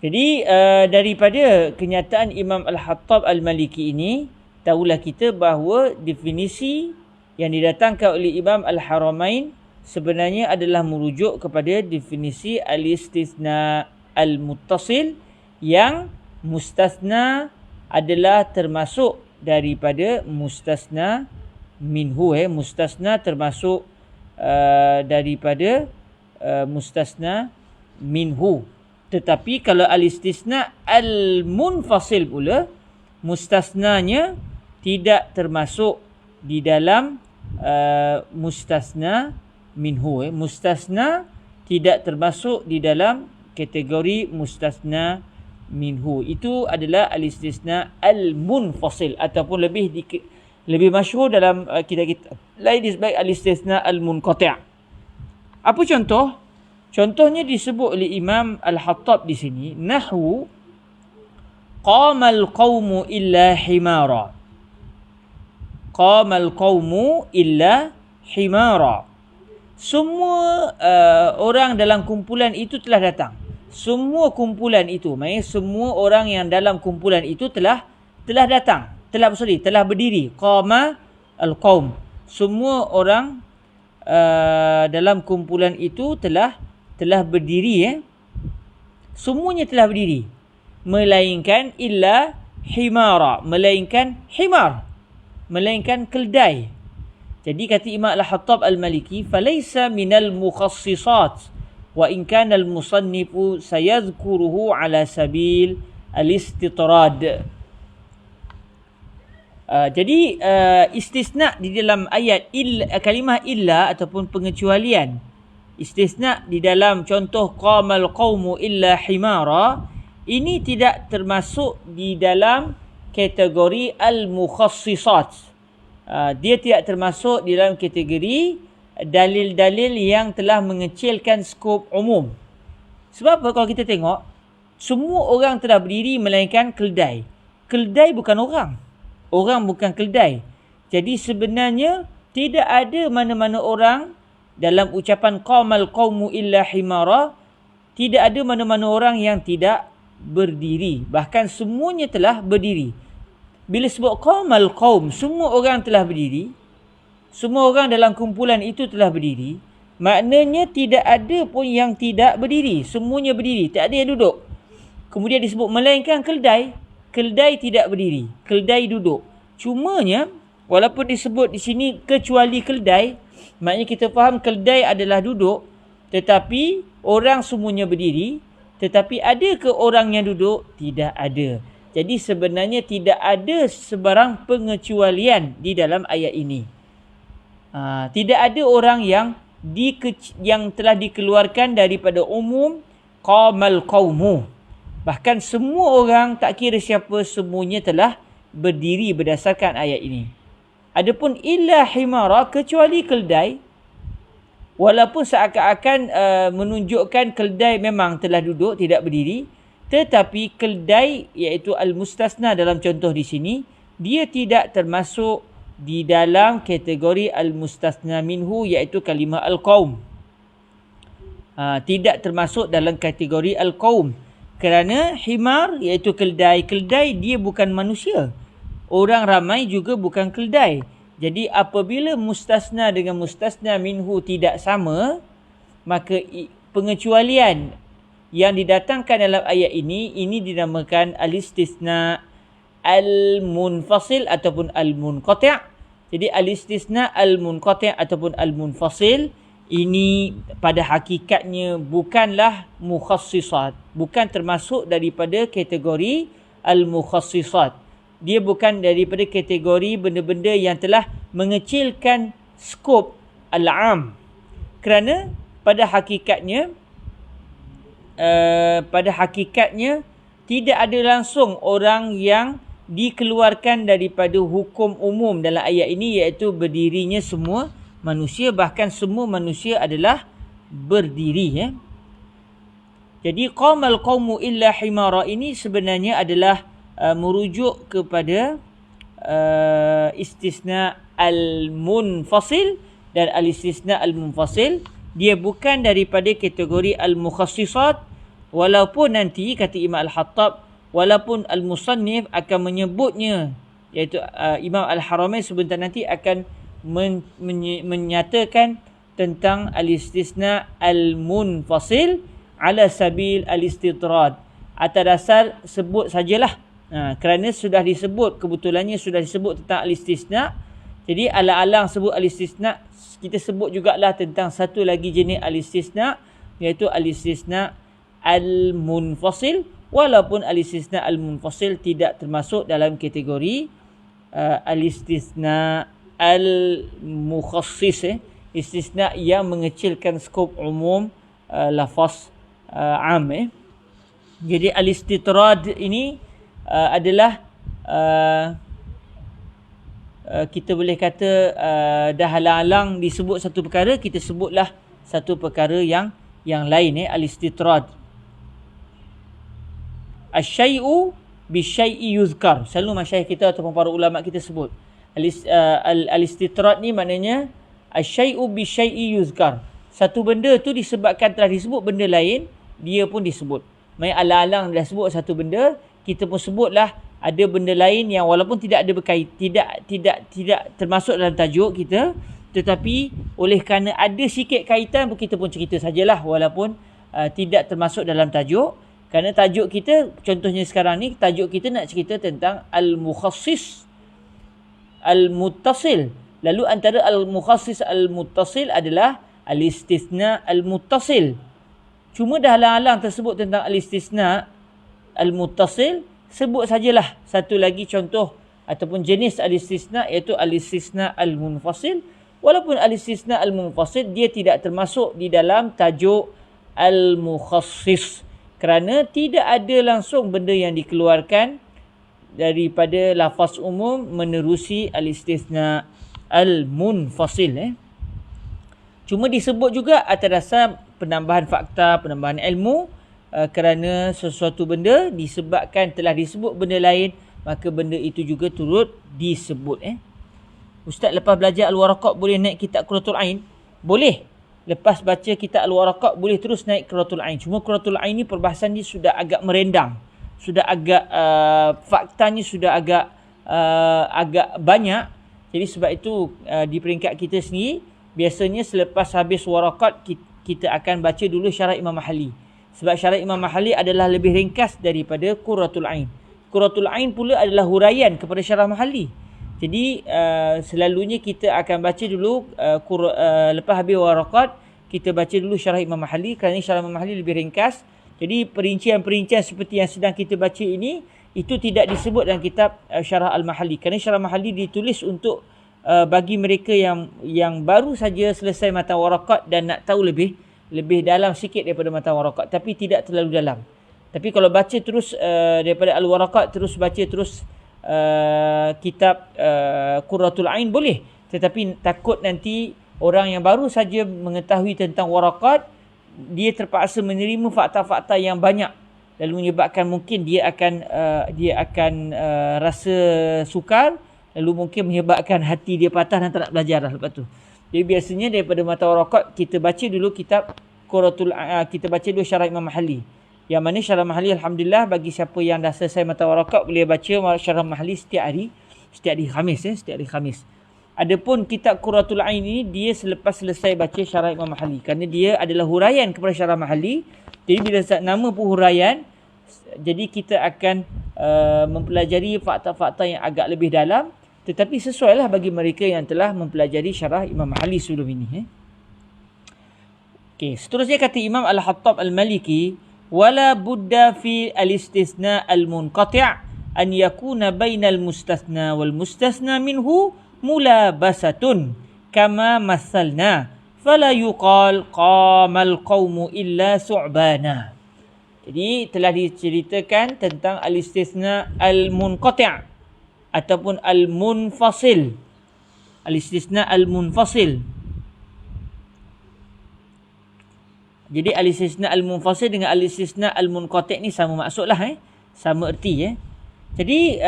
Jadi daripada kenyataan Imam Al-Hattab Al-Maliki ini, tahulah kita bahawa definisi yang didatangkan oleh Imam Al-Haramain sebenarnya adalah merujuk kepada definisi al-istisna al-muttasil yang mustasna adalah termasuk daripada mustasna minhu. Mustasna termasuk daripada mustasna minhu. Tetapi kalau al-istisna al-munfasil pula, mustasnanya tidak termasuk di dalam mustasna minhu. Mustasna tidak termasuk di dalam kategori mustasna minhu. Itu adalah al-istisna al-munfasil ataupun lebih masyhur dalam kitab-kitab lain disebut al-istisna al-munqati'. Apa contoh? Contohnya disebut oleh Imam Al-Hattab di sini, nahwu qamal qaumu illa himara. Qamal qaumu illa himara. Semua orang dalam kumpulan itu telah datang. Semua kumpulan itu, maksudnya semua orang yang dalam kumpulan itu telah datang. Telah berdiri. Qama al-qaum. Semua orang dalam kumpulan itu telah berdiri. Semuanya telah berdiri. Melainkan illa himara. Melainkan himar. Melainkan keldai. Jadi kata Imam Al-Hattab Al-Maliki, falaysa minal mukhassisat wa in kana al-musannifu sayadhkuruhu ala sabil al-istitrad. Jadi istisna di dalam ayat kalimah illa ataupun pengecualian, istisna di dalam contoh qamal qaumu illa himara, ini tidak termasuk di dalam kategori al-mukhassisat. Dia tidak termasuk di dalam kategori dalil-dalil yang telah mengecilkan skop umum. Sebab apa? Kalau kita tengok, semua orang telah berdiri melainkan keldai. Keldai bukan orang. Orang bukan keldai. Jadi sebenarnya tidak ada mana-mana orang dalam ucapan qamal qaumu illa himara, tidak ada mana-mana orang yang tidak berdiri. Bahkan semuanya telah berdiri. Bila sebut qamal qaum, semua orang telah berdiri, semua orang dalam kumpulan itu telah berdiri, maknanya tidak ada pun yang tidak berdiri. Semuanya berdiri, tak ada yang duduk. Kemudian disebut melainkan keldai. Keldai tidak berdiri, keldai duduk. Cumanya walaupun disebut di sini kecuali keldai, maknanya kita faham keldai adalah duduk, tetapi orang semuanya berdiri. Tetapi ada ke orang yang duduk? Tidak ada. Jadi sebenarnya tidak ada sebarang pengecualian di dalam ayat ini. Tidak ada orang yang telah dikeluarkan daripada umum qamal qaumu. Bahkan semua orang, tak kira siapa, semuanya telah berdiri berdasarkan ayat ini. Adapun illa himara, kecuali keldai, walaupun seakan-akan menunjukkan keldai memang telah duduk, tidak berdiri, Tetapi keldai iaitu al-mustasna dalam contoh di sini, dia tidak termasuk di dalam kategori al-mustasna minhu iaitu kalimah al-qaum. Tidak termasuk dalam kategori al-qaum. Kerana himar iaitu keldai. Keldai dia bukan manusia. Orang ramai juga bukan keldai. Jadi apabila mustasna dengan mustasna minhu tidak sama, maka pengecualian yang didatangkan dalam ayat ini dinamakan al-istisna al-munfasil ataupun al-munqati'. Jadi al-istisna al-munqati' ataupun al-munfasil ini pada hakikatnya bukanlah mukhassisat, bukan termasuk daripada kategori al-mukhassisat. Dia bukan daripada kategori benda-benda yang telah mengecilkan skop al-am. Kerana pada hakikatnya tidak ada langsung orang yang dikeluarkan daripada hukum umum dalam ayat ini, iaitu berdirinya semua manusia, bahkan semua manusia adalah berdiri. Jadi qamal qaumu illa himara ini sebenarnya adalah merujuk kepada istisna al-munfasil, dan al-istisna al-munfasil dia bukan daripada kategori al-mukhassisat, walaupun nanti kata Imam Al-Hattab, walaupun al-musannif akan menyebutnya, iaitu Imam Al-Haramain sebentar nanti akan menyatakan tentang al-istisna al-munfasil ala sabil al-istitrad, atas dasar sebut sajalah. Kerana sudah disebut, kebetulannya sudah disebut tentang al-istisna, jadi alang-alang sebut al-istisna, kita sebut jugalah tentang satu lagi jenis al-istisna, iaitu al-istisna al-munfasil, walaupun al-istisna al-munfasil tidak termasuk dalam kategori al-istisna al-mukhassis, istisna yang mengecilkan skop umum lafaz am. Jadi al-istitrad ini adalah kita boleh kata dah halang-halang disebut satu perkara, kita sebutlah satu perkara yang lain. Al-istitrad. Asy-syai'u bisyai'i yuzkar. Selalu masyayikh kita ataupun para ulama kita sebut al-istitrad ni maknanya asy-syai'u bisyai'i yuzkar. Satu benda tu disebabkan telah disebut benda lain, dia pun disebut. Maksudnya alang-alang dah sebut satu benda, kita pun sebutlah ada benda lain yang walaupun tidak ada berkait, tidak termasuk dalam tajuk kita, tetapi oleh kerana ada sikit kaitan, kita pun cerita sajalah walaupun tidak termasuk dalam tajuk. Kerana tajuk kita, contohnya sekarang ni, tajuk kita nak cerita tentang al-mukhassis al-muttasil. Lalu antara al-mukhassis al-muttasil adalah al-istisna al-muttasil. Cuma dah halang-halang tersebut tentang al-istisna al-muttasil, sebut sajalah satu lagi contoh ataupun jenis al-istisna, iaitu al-istisna al-munfasil. Walaupun al-istisna al-munfasil dia tidak termasuk di dalam tajuk al-mukhassis, kerana tidak ada langsung benda yang dikeluarkan daripada lafaz umum menerusi al-istisna al-munfasil. Cuma disebut juga atas dasar penambahan fakta, penambahan ilmu, kerana sesuatu benda disebabkan telah disebut benda lain, maka benda itu juga turut disebut. Ustaz, lepas belajar Al-Waraqat boleh naik kitab Qurratul Ain? Boleh. Lepas baca kitab Al-Waraqat boleh terus naik Qurratul Ain. Cuma Qurratul Ain ni perbahasan dia sudah agak merendang, sudah agak faktanya sudah agak banyak. Jadi sebab itu di peringkat kita sendiri, biasanya selepas habis Waraqat kita akan baca dulu syarah Imam Mahali. Sebab syarah Imam Mahali adalah lebih ringkas daripada Qurratul Ain. Qurratul Ain pula adalah huraian kepada syarah Mahali. Jadi selalunya kita akan baca dulu lepas habis Waraqat, kita baca dulu syarah Imam Mahali, kerana syarah Imam Mahali lebih ringkas. Jadi perincian-perincian seperti yang sedang kita baca ini, itu tidak disebut dalam kitab syarah Al-Mahali. Kerana syarah Mahali ditulis untuk bagi mereka yang baru saja selesai matan Waraqat dan nak tahu lebih dalam sikit daripada matan Waraqat, tapi tidak terlalu dalam. Tapi kalau baca terus daripada Al-Waraqat, terus baca terus kitab Qurratul Ain boleh. Tetapi takut nanti orang yang baru saja mengetahui tentang Waraqat, dia terpaksa menerima fakta-fakta yang banyak. lalu menyebabkan mungkin dia akan rasa sukar, lalu mungkin menyebabkan hati dia patah dan tak nak belajar dah lepas tu. Jadi biasanya daripada mata warakat kita baca dulu kitab kita baca dulu syarah Imam Mahalli. Yang mana syarah Mahalli alhamdulillah bagi siapa yang dah selesai mata warakat boleh baca syarah Mahalli setiap hari Khamis. Adapun kitab Qurratul Ain ini dia selepas selesai baca syarah Imam Mahalli, kerana dia adalah huraian kepada syarah Mahalli. Jadi bila nama pun huraian, jadi kita akan mempelajari fakta-fakta yang agak lebih dalam, tetapi sesuailah bagi mereka yang telah mempelajari syarah Imam Mahalli sebelum ini. Okey, seterusnya kata Imam Al-Hattab Al-Maliki, wala budda fi al-istisna al-munqati' an yakuna bainal mustasna wal mustasna minhu mulabasatun kama masalna fala yuqal qamal qaumu illa su'bana. Jadi telah diceritakan tentang al-istisna al-munqati' ataupun al-munfasil. Al-istisna al-munfasil. Jadi al-istisna al-munfasil dengan al-istisna al-munqati' ni sama maksudlah, sama erti. Jadi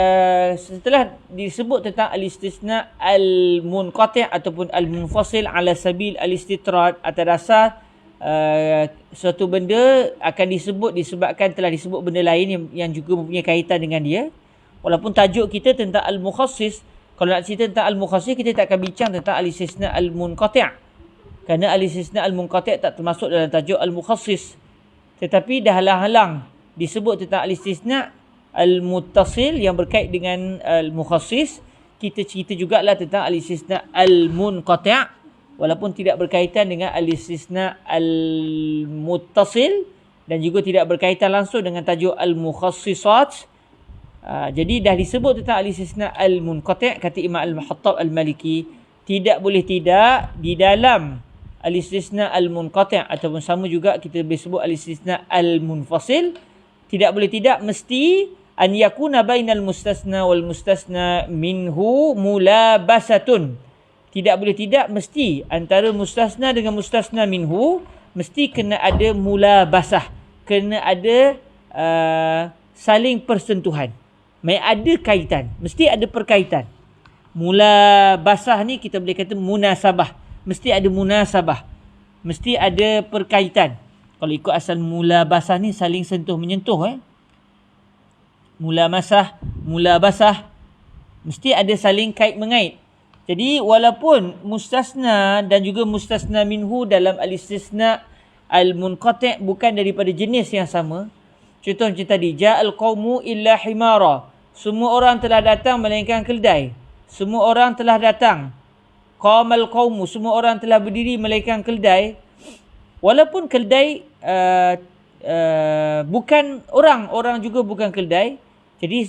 setelah disebut tentang al-istisna al-munqati' ataupun al-munfasil ala sabil al-istitrad, atas dasar suatu benda akan disebut disebabkan telah disebut benda lain yang juga mempunyai kaitan dengan dia. Walaupun tajuk kita tentang al-mukhassis, kalau nak cerita tentang al-mukhassis kita tak akan bincang tentang al-istisna al-munqati', kerana al-istisna al-munqati' tak termasuk dalam tajuk al-mukhassis. Tetapi dah halang-halang disebut tentang al-istisna al-muttasil yang berkait dengan al-mukhassis, kita cerita jugalah tentang al-istisna al-munqati' walaupun tidak berkaitan dengan al-istisna al-muttasil dan juga tidak berkaitan langsung dengan tajuk al-mukhassisat. Jadi dah disebut tentang al-istisna al-munqati', kata Imam Al-Hattab Al-Maliki, tidak boleh tidak di dalam al-istisna al-munqati' ataupun sama juga kita boleh sebut al-istisna al-munfasil, tidak boleh tidak mesti an yakuna bainal mustasna wal mustasna minhu mulabasatun. Tidak boleh tidak mesti antara mustasna dengan mustasna minhu mesti kena ada mulabasah, kena ada saling persentuhan. Ada kaitan, mesti ada perkaitan. Mulabasah ni kita boleh kata munasabah, mesti ada munasabah, mesti ada perkaitan. Kalau ikut asal mulabasah ni saling sentuh menyentuh. Mulabasah mesti ada saling kait mengait. Jadi walaupun mustasna dan juga mustasna minhu dalam al-istisna al-munqati' bukan daripada jenis yang sama. Contoh macam tadi, ja'al qaumu illa himara. Semua orang telah datang melainkan keldai. Semua orang telah datang. Qamal qaumu, semua orang telah berdiri melainkan keldai. Walaupun keldai bukan orang juga bukan keldai.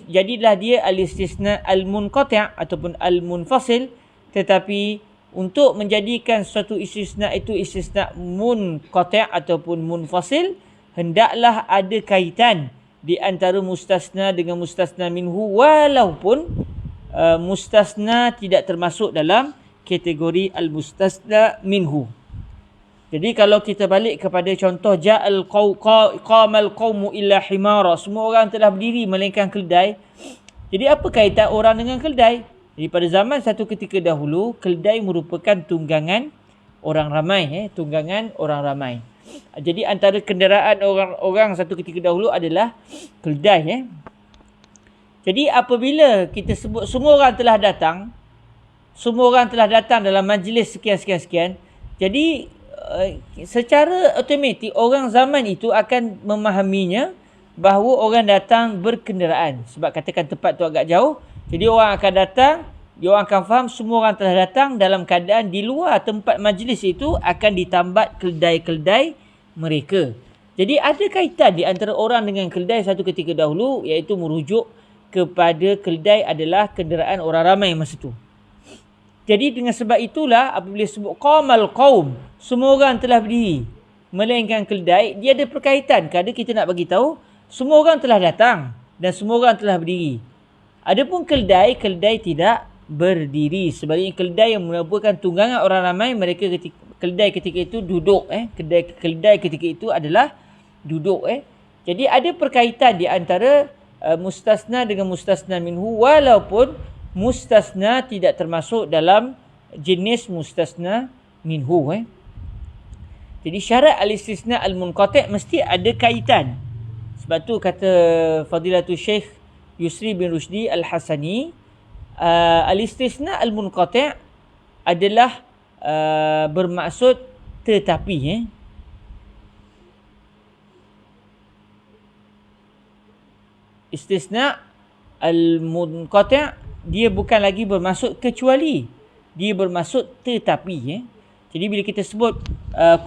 Jadilah dia al-istisna al-munqati' ataupun al-munfasil, tetapi untuk menjadikan suatu istisna itu istisna munqati' ataupun munfasil, hendaklah ada kaitan di antara mustasna dengan mustasna minhu walaupun mustasna tidak termasuk dalam kategori al-mustasna minhu. Jadi kalau kita balik kepada contoh ja'al qamal qaumu illa himara, semua orang telah berdiri melainkan keldai. Jadi apa kaitan orang dengan keldai? Jadi pada zaman satu ketika dahulu, keldai merupakan tunggangan orang ramai, tunggangan orang ramai. Jadi antara kenderaan orang satu ketika dahulu adalah keldai. Jadi apabila kita sebut semua orang telah datang dalam majlis sekian, jadi secara automatik orang zaman itu akan memahaminya bahawa orang datang berkenderaan. Sebab katakan tempat tu agak jauh, jadi orang akan datang, dia orang akan faham semua orang telah datang dalam keadaan di luar tempat majlis itu akan ditambat keldai-keldai mereka. Jadi ada kaitan di antara orang dengan keldai satu ketika dahulu, iaitu merujuk kepada keldai adalah kenderaan orang ramai masa tu. Jadi dengan sebab itulah apabila sebut qamal qaum, semua orang telah berdiri melainkan keldai, dia ada perkaitan. Kerana kita nak bagi tahu semua orang telah datang dan semua orang telah berdiri. Adapun keldai tidak berdiri. Sebaliknya keldai yang merupakan tunggangan orang ramai, mereka keldai ketika itu duduk. Keldai ketika itu adalah duduk. Jadi ada perkaitan di antara mustasna dengan mustasna minhu, walaupun mustasna tidak termasuk dalam jenis mustasna minhu. Jadi syarat al-istisna al-munqati' mesti ada kaitan. Sebab tu kata Fadilatul Syekh Yusri bin Rushdi Al-Hasani, al-istisna al-munqati' adalah bermaksud tetapi. Istisna al-munqati' dia bukan lagi bermaksud kecuali, dia bermaksud tetapi. Jadi bila kita sebut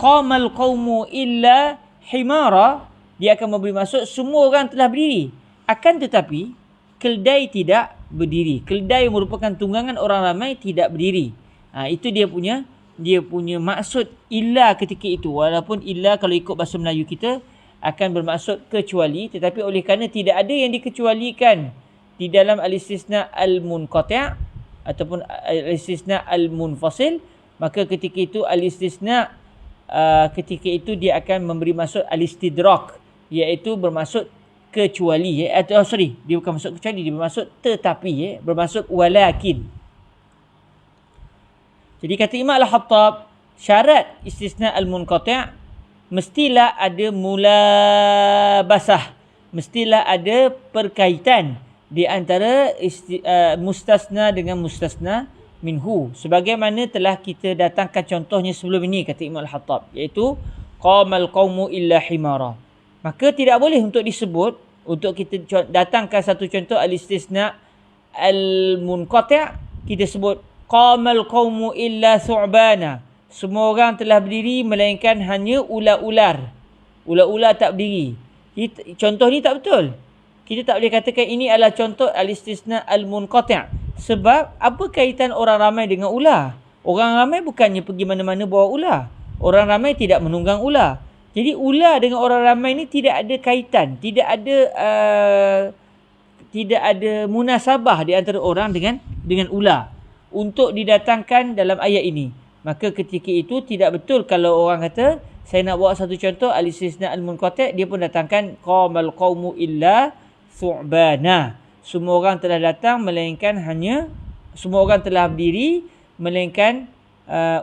qamal qaumu illa himara, dia akan memberi maksud semua orang telah berdiri, akan tetapi keldai tidak berdiri. Keldai merupakan tunggangan orang ramai tidak berdiri. Itu dia punya maksud illa ketika itu. Walaupun illa kalau ikut bahasa Melayu kita akan bermaksud kecuali, tetapi oleh kerana tidak ada yang dikecualikan di dalam al-istisna al-munqati' ataupun al-istisna al-munfasil, maka ketika itu al-istisna ketika itu dia akan memberi maksud al-istidrak, iaitu bermaksud kecuali. Dia bukan maksud kecuali, dia bermaksud tetapi, bermaksud walakin. Jadi kata Imam Al-Hattab, syarat istisna al-munqati' mestilah ada mulabasah, mestilah ada perkaitan di antara mustasna dengan mustasna minhu, sebagaimana telah kita datangkan contohnya sebelum ini, kata Imam Al-Hattab, iaitu qamal qaumu illa himara. Maka tidak boleh untuk disebut, untuk kita datangkan satu contoh al-istisna al-munqati', kita sebut qamal qaumu illa thu'bana, semua orang telah berdiri melainkan hanya ular-ular. Ular-ular tak berdiri. Contoh ni tak betul. Kita tak boleh katakan ini adalah contoh al-istisna al-munqati'. Sebab apa kaitan orang ramai dengan ular? Orang ramai bukannya pergi mana-mana bawa ular. Orang ramai tidak menunggang ular. Jadi ular dengan orang ramai ni tidak ada kaitan. Tidak ada munasabah di antara orang dengan ular untuk didatangkan dalam ayat ini. Maka ketika itu tidak betul kalau orang kata, saya nak bawa satu contoh al-istisna al-munqati', dia pun datangkan qamal qaumu illa thu'bana. Semua orang telah datang melainkan hanya, semua orang telah berdiri melainkan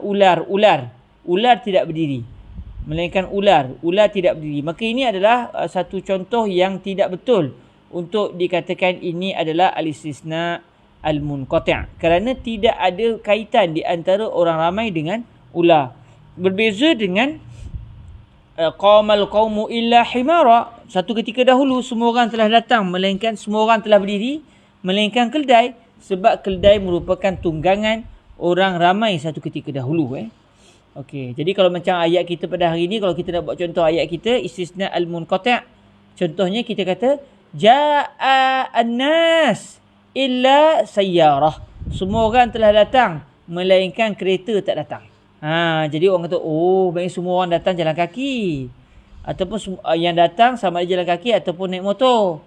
ular tidak berdiri. Melainkan ular tidak berdiri. Maka ini adalah satu contoh yang tidak betul untuk dikatakan ini adalah al-istisna al-munqati', kerana tidak ada kaitan di antara orang ramai dengan ular. Berbeza dengan qamal qaumu illa himara, satu ketika dahulu semua orang telah datang melainkan semua orang telah berdiri melainkan keldai, sebab keldai merupakan tunggangan orang ramai satu ketika dahulu. Okey, jadi kalau macam ayat kita pada hari ini, kalau kita nak buat contoh ayat kita istisna al-munqati', contohnya kita kata jaa an-nas illa sayyarah, semua orang telah datang melainkan kereta tak datang. Jadi orang kata, oh, baik semua orang datang jalan kaki, ataupun yang datang sama ada jalan kaki ataupun naik motor.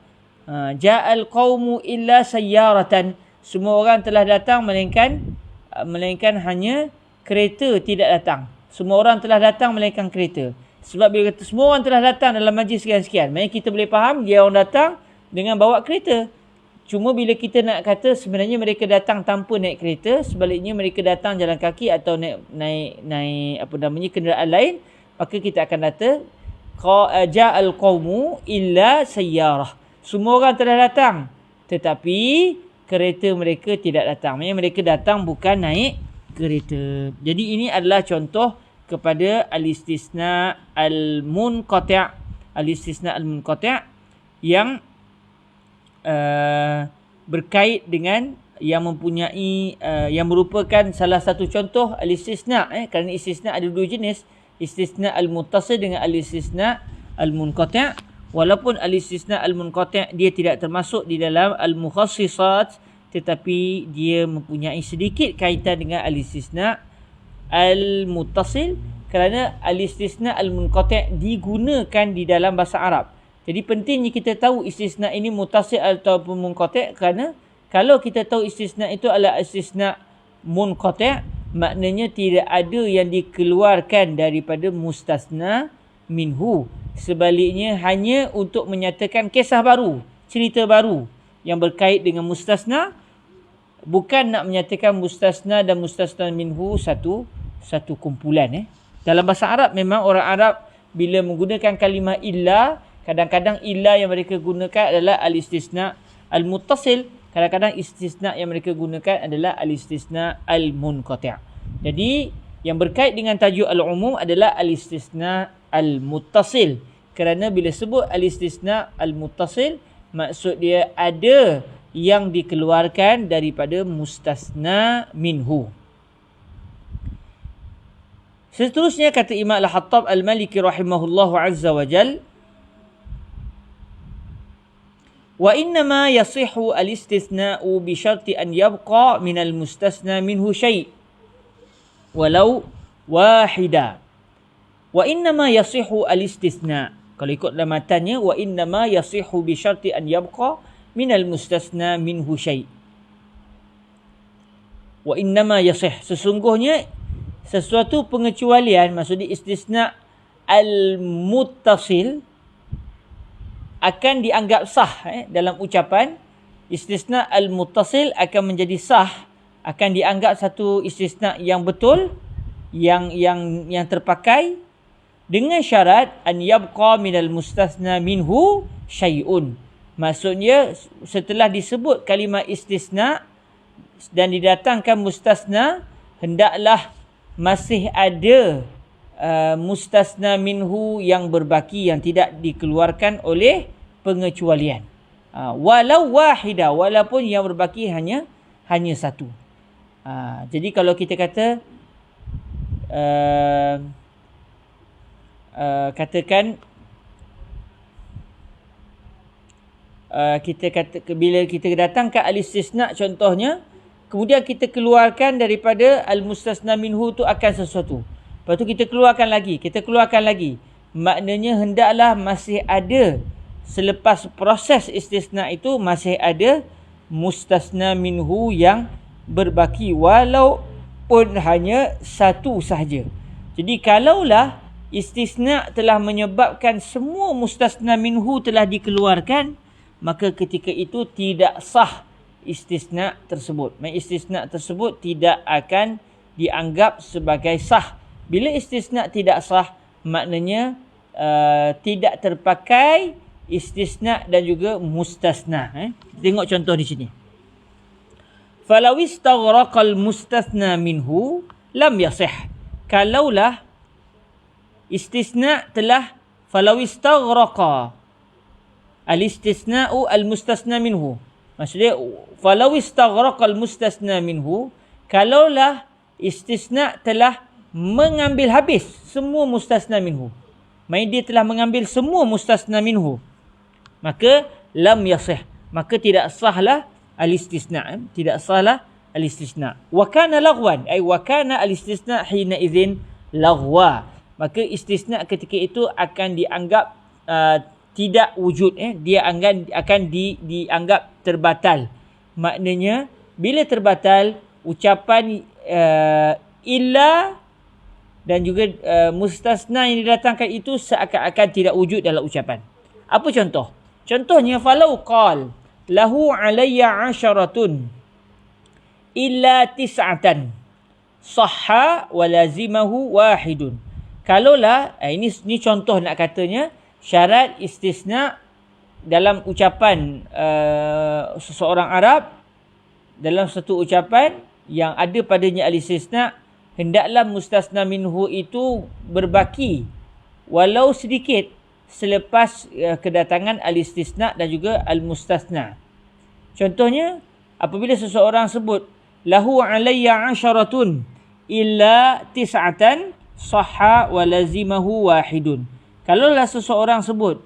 Ja'al qaumu illa sayyaratan, semua orang telah datang melainkan hanya kereta tidak datang. Semua orang telah datang melainkan kereta. Sebab bila kata semua orang telah datang dalam majlis sekian-sekian, maknanya kita boleh faham dia orang datang dengan bawa kereta. Cuma bila kita nak kata sebenarnya mereka datang tanpa naik kereta, sebaliknya mereka datang jalan kaki atau naik kenderaan lain, maka kita akan kata ja'al qaumu illa sayyarah, semua orang telah datang tetapi kereta mereka tidak datang. Maksudnya mereka datang bukan naik kereta. Jadi ini adalah contoh kepada al-istisna al-munqati'. Al-istisna al-munqati' yang berkait dengan yang mempunyai yang merupakan salah satu contoh al-istisna, kerana istisna ada dua jenis, istisna al-muttasil dengan al-istisna al-munqati'. Walaupun al-istisna al-munqati' dia tidak termasuk di dalam al-mukhassisat, tetapi dia mempunyai sedikit kaitan dengan al-istisna al-muttasil, kerana al-istisna al-munqati' digunakan di dalam bahasa Arab. Jadi pentingnya kita tahu istisna ini muttasil ataupun munqati', kerana kalau kita tahu istisna itu adalah istisna munqati', maknanya tidak ada yang dikeluarkan daripada mustasna minhu, Sebaliknya hanya untuk menyatakan kisah baru, cerita baru yang berkait dengan mustasna, bukan nak menyatakan mustasna dan mustasna minhu satu kumpulan. Dalam bahasa Arab memang orang Arab bila menggunakan kalimah illa, kadang-kadang illa yang mereka gunakan adalah al-istisna al-muttasil, kadang-kadang istisna yang mereka gunakan adalah al-istisna al-munqati'. Jadi yang berkait dengan tajuk al-umum adalah al-istisna al-muttasil. Kerana bila sebut al-istisna al-muttasil, maksud dia ada yang dikeluarkan daripada mustasna minhu. Seterusnya kata Imam Al-Hattab Al-Maliki rahimahullahu azza wa jal, wa innama yasihhu al-istithna'u bi syarti an yabqa min al-mustasna minhu syai' walau wahida. Wa innama yasihhu al-istithna'. Kalau ikut dalam matannya, wa innama yasihhu bi syarti an yabqa min al-mustasna minhu syai'. Wa innama yasih, sesungguhnya sesuatu pengecualian, maksudnya istisna al-muttasil akan dianggap sah dalam ucapan. Istisna al-muttasil akan menjadi sah, akan dianggap satu istisna yang betul, yang terpakai, dengan syarat an yabqa minal mustasna minhu syai'un. Maksudnya setelah disebut kalimah istisna dan didatangkan mustasna, hendaklah masih ada mustasna minhu yang berbaki, yang tidak dikeluarkan oleh pengecualian. Walau wahida, walaupun yang berbaki hanya satu. Jadi kalau kita kata katakan kita kata bila kita datangkan al-istisna contohnya, kemudian kita keluarkan daripada al-mustasna minhu tu akan sesuatu. Lepas tu kita keluarkan lagi. Maknanya hendaklah masih ada, selepas proses istisna itu masih ada mustasna minhu yang berbaki, walaupun hanya satu sahaja. Jadi kalaulah istisna telah menyebabkan semua mustasna minhu telah dikeluarkan, maka ketika itu tidak sah istisna tersebut. Istisna tersebut tidak akan dianggap sebagai sah. Bila istisna tidak sah, maknanya tidak terpakai istisna dan juga mustasna. Tengok contoh di sini. Falau istaghraqal mustasna minhu lam yasih. Kalaulah istisna telah, falau istaghraqa al-istisna'u al-mustasna minhu. Maksudnya falau istaghraqal mustasna minhu, kalaulah istisna telah mengambil habis semua mustasna minhu, dia telah mengambil semua mustasna minhu, maka lam yasih, maka tidak sahlah al-istisna, tidak sahlah al-istisna. Wa kana laghwan, ay wa kana al-istisna hina idzin laghwa, maka istisna ketika itu akan dianggap tidak wujud, dia akan dianggap terbatal. Maknanya bila terbatal, ucapan illa dan juga mustasna yang didatangkan itu seakan-akan tidak wujud dalam ucapan. Apa contoh? Contohnya falau qal lahu alayya 'asharatun illa tis'atan sahha wa lazimahu wahidun. Kalaulah ini contoh nak katanya syarat istisna dalam ucapan seseorang Arab, dalam satu ucapan yang ada padanya al-istisna, hendaklah mustasna minhu itu berbaki walau sedikit selepas kedatangan al-istisna dan juga al-mustasna. Contohnya apabila seseorang sebut lahu alayya 'asharatun illa tis'atan sahha wa lazimahu wahidun. Kalaulah seseorang sebut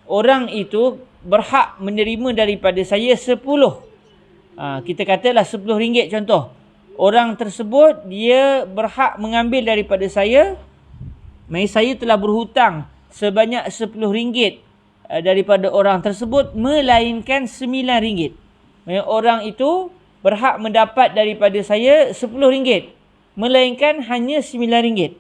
orang itu berhak menerima daripada saya 10. Kita katalah RM10 contoh. Orang tersebut dia berhak mengambil daripada saya. Saya telah berhutang sebanyak RM10 daripada orang tersebut, melainkan RM9. Orang itu berhak mendapat daripada saya RM10, melainkan hanya RM9.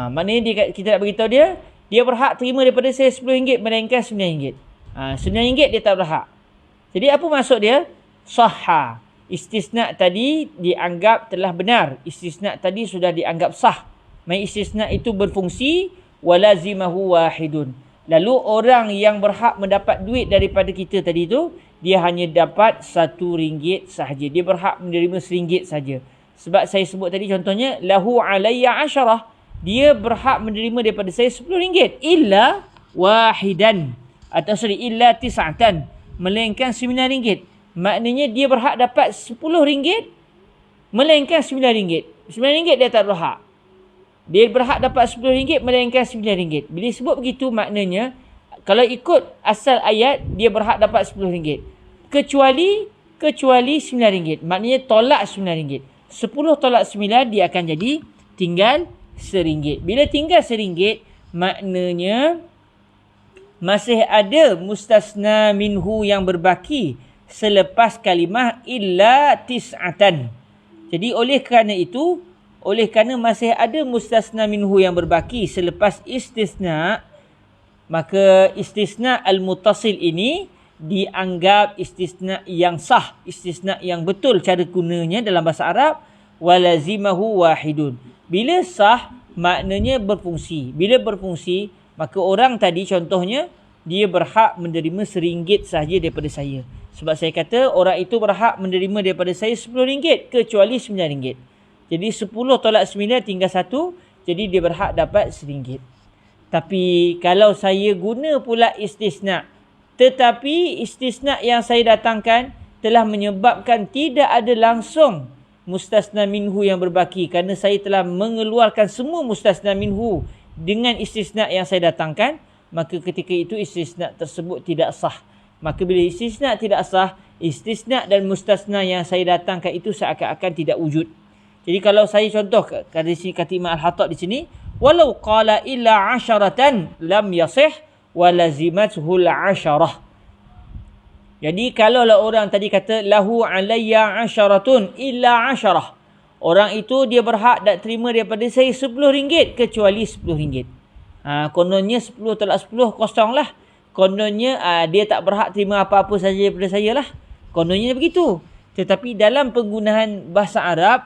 Maknanya kita nak beritahu dia, dia berhak terima daripada saya RM10 melainkan RM9. RM9 dia tak berhak. Jadi apa maksud dia? Sahha. Istisna tadi dianggap telah benar. Istisna tadi sudah dianggap sah. Mai istisna itu berfungsi walazimahu wahidun. Lalu orang yang berhak mendapat duit daripada kita tadi tu, dia hanya dapat RM1 sahaja. Dia berhak menerima RM1 saja. Sebab saya sebut tadi contohnya lahu alayya 10. Dia berhak menerima daripada saya RM10 illa wahidan illa tis'atan, melainkan RM9. Maknanya dia berhak dapat RM10 melainkan RM9. RM9 dia tak berhak. Dia berhak dapat RM10 melainkan RM9. Bila sebut begitu maknanya kalau ikut asal ayat dia berhak dapat RM10 kecuali RM9. Maknanya tolak RM9. 10 tolak 9 dia akan jadi tinggal RM1. Bila tinggal RM1 maknanya masih ada mustasna minhu yang berbaki selepas kalimah illa tis'atan. Jadi oleh kerana masih ada mustasna minhu yang berbaki selepas istisna, maka istisna al-muttasil ini dianggap istisna yang sah, istisna yang betul cara gunanya dalam bahasa Arab. Walazimahu wahidun. Bila sah maknanya berfungsi. Bila berfungsi maka orang tadi contohnya dia berhak menerima RM1 sahaja daripada saya. Sebab saya kata orang itu berhak menerima daripada saya RM10 kecuali RM9. Jadi 10 tolak 9 tinggal 1. Jadi dia berhak dapat RM1. Tapi kalau saya guna pula istisna, tetapi istisna yang saya datangkan telah menyebabkan tidak ada langsung mustasna minhu yang berbaki, kerana saya telah mengeluarkan semua mustasna minhu dengan istisna yang saya datangkan, maka ketika itu istisna tersebut tidak sah. Maka bila istisna tidak sah, istisna dan mustasna yang saya datangkan itu seakan-akan tidak wujud. Jadi kalau saya contoh kata Imam Al-Hattab di sini, walau qala illa 'asharatan lam yasih wa lazimathul 'asharah. Jadi kalaulah orang tadi kata lahu alayya 'asharatun illa 'asharah, orang itu dia berhak tak terima daripada saya RM10 kecuali RM10. Kononnya 10 tolak 10 kosong lah. Kononnya dia tak berhak terima apa-apa saja daripada saya lah. Kononnya begitu. Tetapi dalam penggunaan bahasa Arab,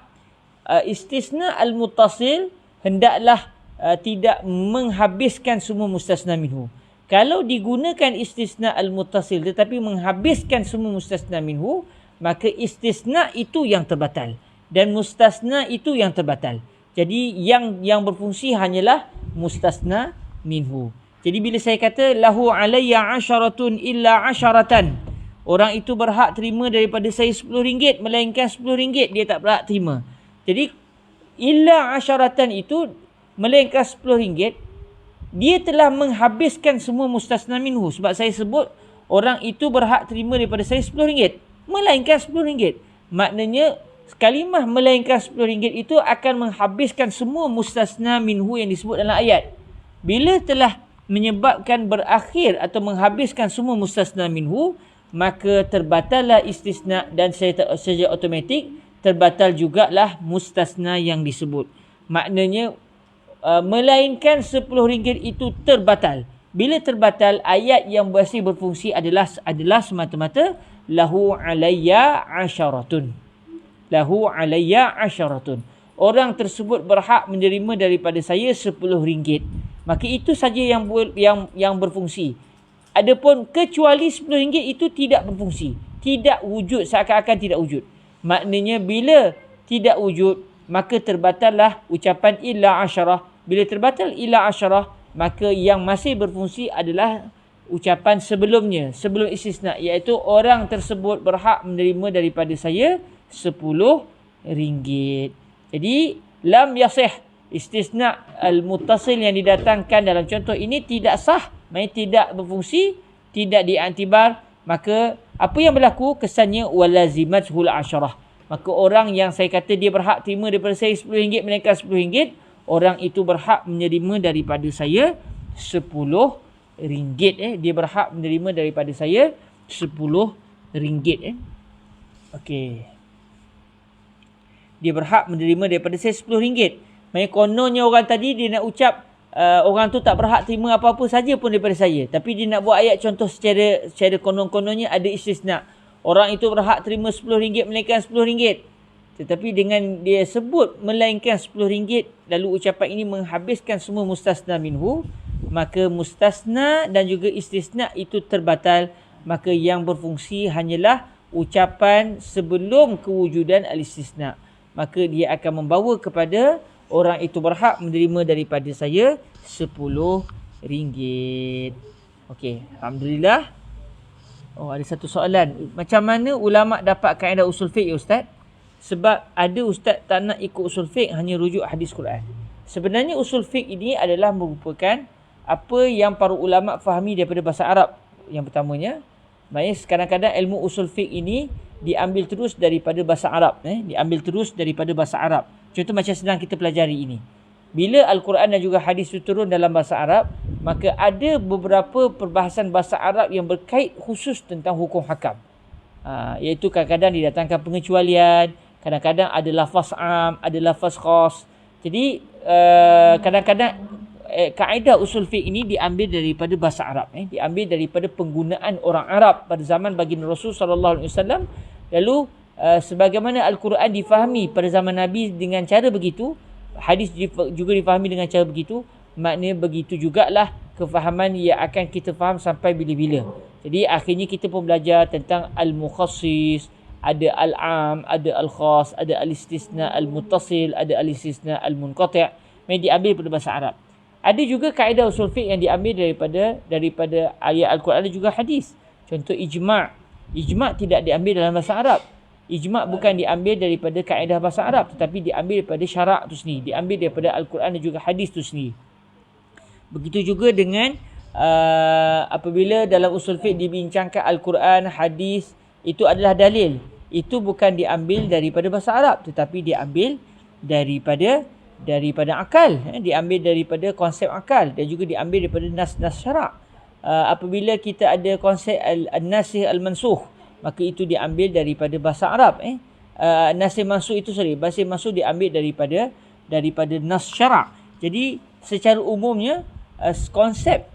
istisna al-muttasil hendaklah tidak menghabiskan semua mustasna minhu. Kalau digunakan istisna al-muttasil tetapi menghabiskan semua mustasna minhu, maka istisna itu yang terbatal dan mustasna itu yang terbatal. Jadi yang berfungsi hanyalah mustasna minhu. Jadi bila saya kata lahu alayya 'asharatun illa 'asharatan, orang itu berhak terima daripada saya RM10 melainkan RM10 dia tak berhak terima. Jadi illa 'asharatan itu melainkan RM10, dia telah menghabiskan semua mustasna minhu. Sebab saya sebut orang itu berhak terima daripada saya RM10 melainkan RM10. Maknanya kalimah melainkan RM10 itu akan menghabiskan semua mustasna minhu yang disebut dalam ayat. Bila telah menyebabkan berakhir atau menghabiskan semua mustasna minhu, maka terbatallah istisna dan secara automatik terbatal jugalah mustasna yang disebut. Maknanya melainkan RM10 itu terbatal. Bila terbatal, ayat yang masih berfungsi adalah semata-mata lahu alayya 'asharatun. Lahu alayya 'asharatun. Orang tersebut berhak menerima daripada saya RM10. Maka itu saja yang berfungsi. Adapun kecuali RM10 itu tidak berfungsi, tidak wujud, seakan-akan tidak wujud. Maknanya bila tidak wujud, maka terbatallah ucapan illa 'asharah. Bila terbatal illa 'asharah, maka yang masih berfungsi adalah ucapan sebelumnya, sebelum istisna, iaitu orang tersebut berhak menerima daripada saya RM10. Jadi lam yasih, istisna al-muttasil yang didatangkan dalam contoh ini tidak sah, maksudnya tidak berfungsi, tidak diiktibar. Maka apa yang berlaku? Kesannya walazimathul 'asharah. Maka orang yang saya kata dia berhak terima daripada saya RM10 melainkan RM10, orang itu berhak menerima daripada saya RM10. Dia berhak menerima daripada saya RM10. Okey. Dia berhak menerima daripada saya RM10. Maksudnya kononnya orang tadi dia nak ucap orang tu tak berhak terima apa-apa saja pun daripada saya. Tapi dia nak buat ayat contoh secara konon-kononnya ada istisna. Orang itu berhak terima RM10 melainkan RM10. Tetapi dengan dia sebut melainkan RM10, lalu ucapan ini menghabiskan semua mustasna minhu, maka mustasna dan juga istisna itu terbatal. Maka yang berfungsi hanyalah ucapan sebelum kewujudan al-istisna. Maka dia akan membawa kepada orang itu berhak menerima daripada saya RM10. Okey, alhamdulillah. Oh, ada satu soalan. Macam mana ulama dapat kaedah usul fiqh, Ustaz? Sebab ada ustaz tak nak ikut usul fiqh, hanya rujuk hadis Quran. Sebenarnya usul fiqh ini adalah merupakan apa yang para ulama fahami daripada bahasa Arab. Yang pertamanya, maknanya kadang-kadang ilmu usul fiqh ini diambil terus daripada bahasa Arab. Diambil terus daripada bahasa Arab. Contoh macam sedang kita pelajari ini. Bila Al-Quran dan juga hadis itu turun dalam bahasa Arab, maka ada beberapa perbahasan bahasa Arab yang berkait khusus tentang hukum hakam. Iaitu kadang-kadang didatangkan pengecualian, kadang-kadang ada lafaz am, ada lafaz khas. Jadi kadang-kadang kaedah usul fiqh ini diambil daripada bahasa Arab, diambil daripada penggunaan orang Arab pada zaman baginda Rasul sallallahu alaihi wasallam. Lalu sebagaimana Al-Quran difahami pada zaman Nabi dengan cara begitu, hadis juga difahami dengan cara begitu, maknanya begitu jugalah kefahaman yang akan kita faham sampai bila-bila. Jadi akhirnya kita pun belajar tentang al-mukhassis, ada al-am, ada al-khas, ada al-istisna al-muttasil, ada al-istisna al-munqati'. Yang diambil daripada bahasa Arab. Ada juga kaedah usul fiqh yang diambil daripada ayat Al-Quran dan juga hadis. Contoh ijma'. Ijma' tidak diambil dalam bahasa Arab. Ijma' bukan diambil daripada kaedah bahasa Arab, tetapi diambil daripada syarak tu sendiri, diambil daripada Al-Quran dan juga hadis tu sendiri. Begitu juga dengan apabila dalam usul fiqh dibincangkan Al-Quran, hadis, itu adalah dalil. Itu bukan diambil daripada bahasa Arab, tetapi diambil daripada akal, diambil daripada konsep akal dan juga diambil daripada nas-nas syarak. Apabila kita ada konsep al-nasih al-mansukh, maka itu diambil daripada bahasa Arab. Nasih mansukh itu bahasa mansukh diambil daripada nas syarak. Jadi secara umumnya konsep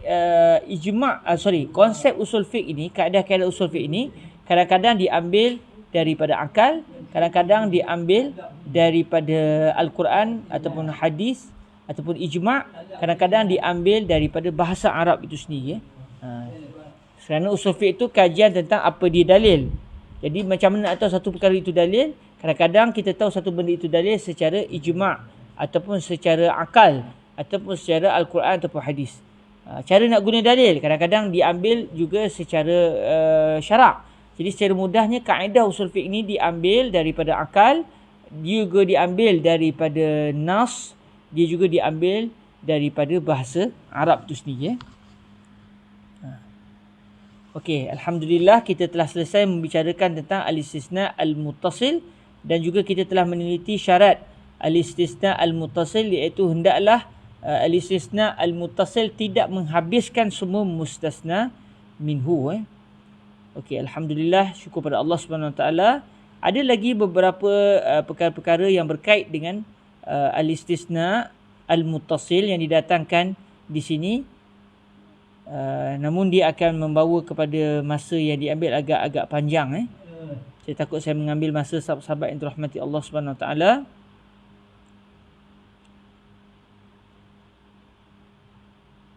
konsep usul fiqh ini, kaedah-kaedah usul fiqh ini kadang-kadang diambil daripada akal, kadang-kadang diambil daripada Al-Quran ataupun hadis ataupun ijma', kadang-kadang diambil daripada bahasa Arab itu sendiri. Kerana usul fiqh itu kajian tentang apa dia dalil. Jadi macam mana nak tahu satu perkara itu dalil? Kadang-kadang kita tahu satu benda itu dalil secara ijma' ataupun secara akal ataupun secara Al-Quran ataupun hadis. Cara nak guna dalil kadang-kadang diambil juga secara syarak. Jadi secara mudahnya kaedah usul fiqh ini diambil daripada akal, juga diambil daripada nas, dia juga diambil daripada bahasa Arab itu sendiri. Okey, alhamdulillah kita telah selesai membicarakan tentang al-istisna al-muttasil dan juga kita telah meneliti syarat al-istisna al-muttasil, iaitu hendaklah al-istisna al-muttasil tidak menghabiskan semua mustasna minhu. Okey, alhamdulillah, syukur pada Allah Subhanahu Wa Taala. Ada lagi beberapa perkara-perkara yang berkait dengan al-istisna al-muttasil yang didatangkan di sini. Namun dia akan membawa kepada masa yang diambil agak-agak panjang. Saya takut saya mengambil masa sahabat-sahabat yang dirahmati Allah Subhanahu Wa Taala.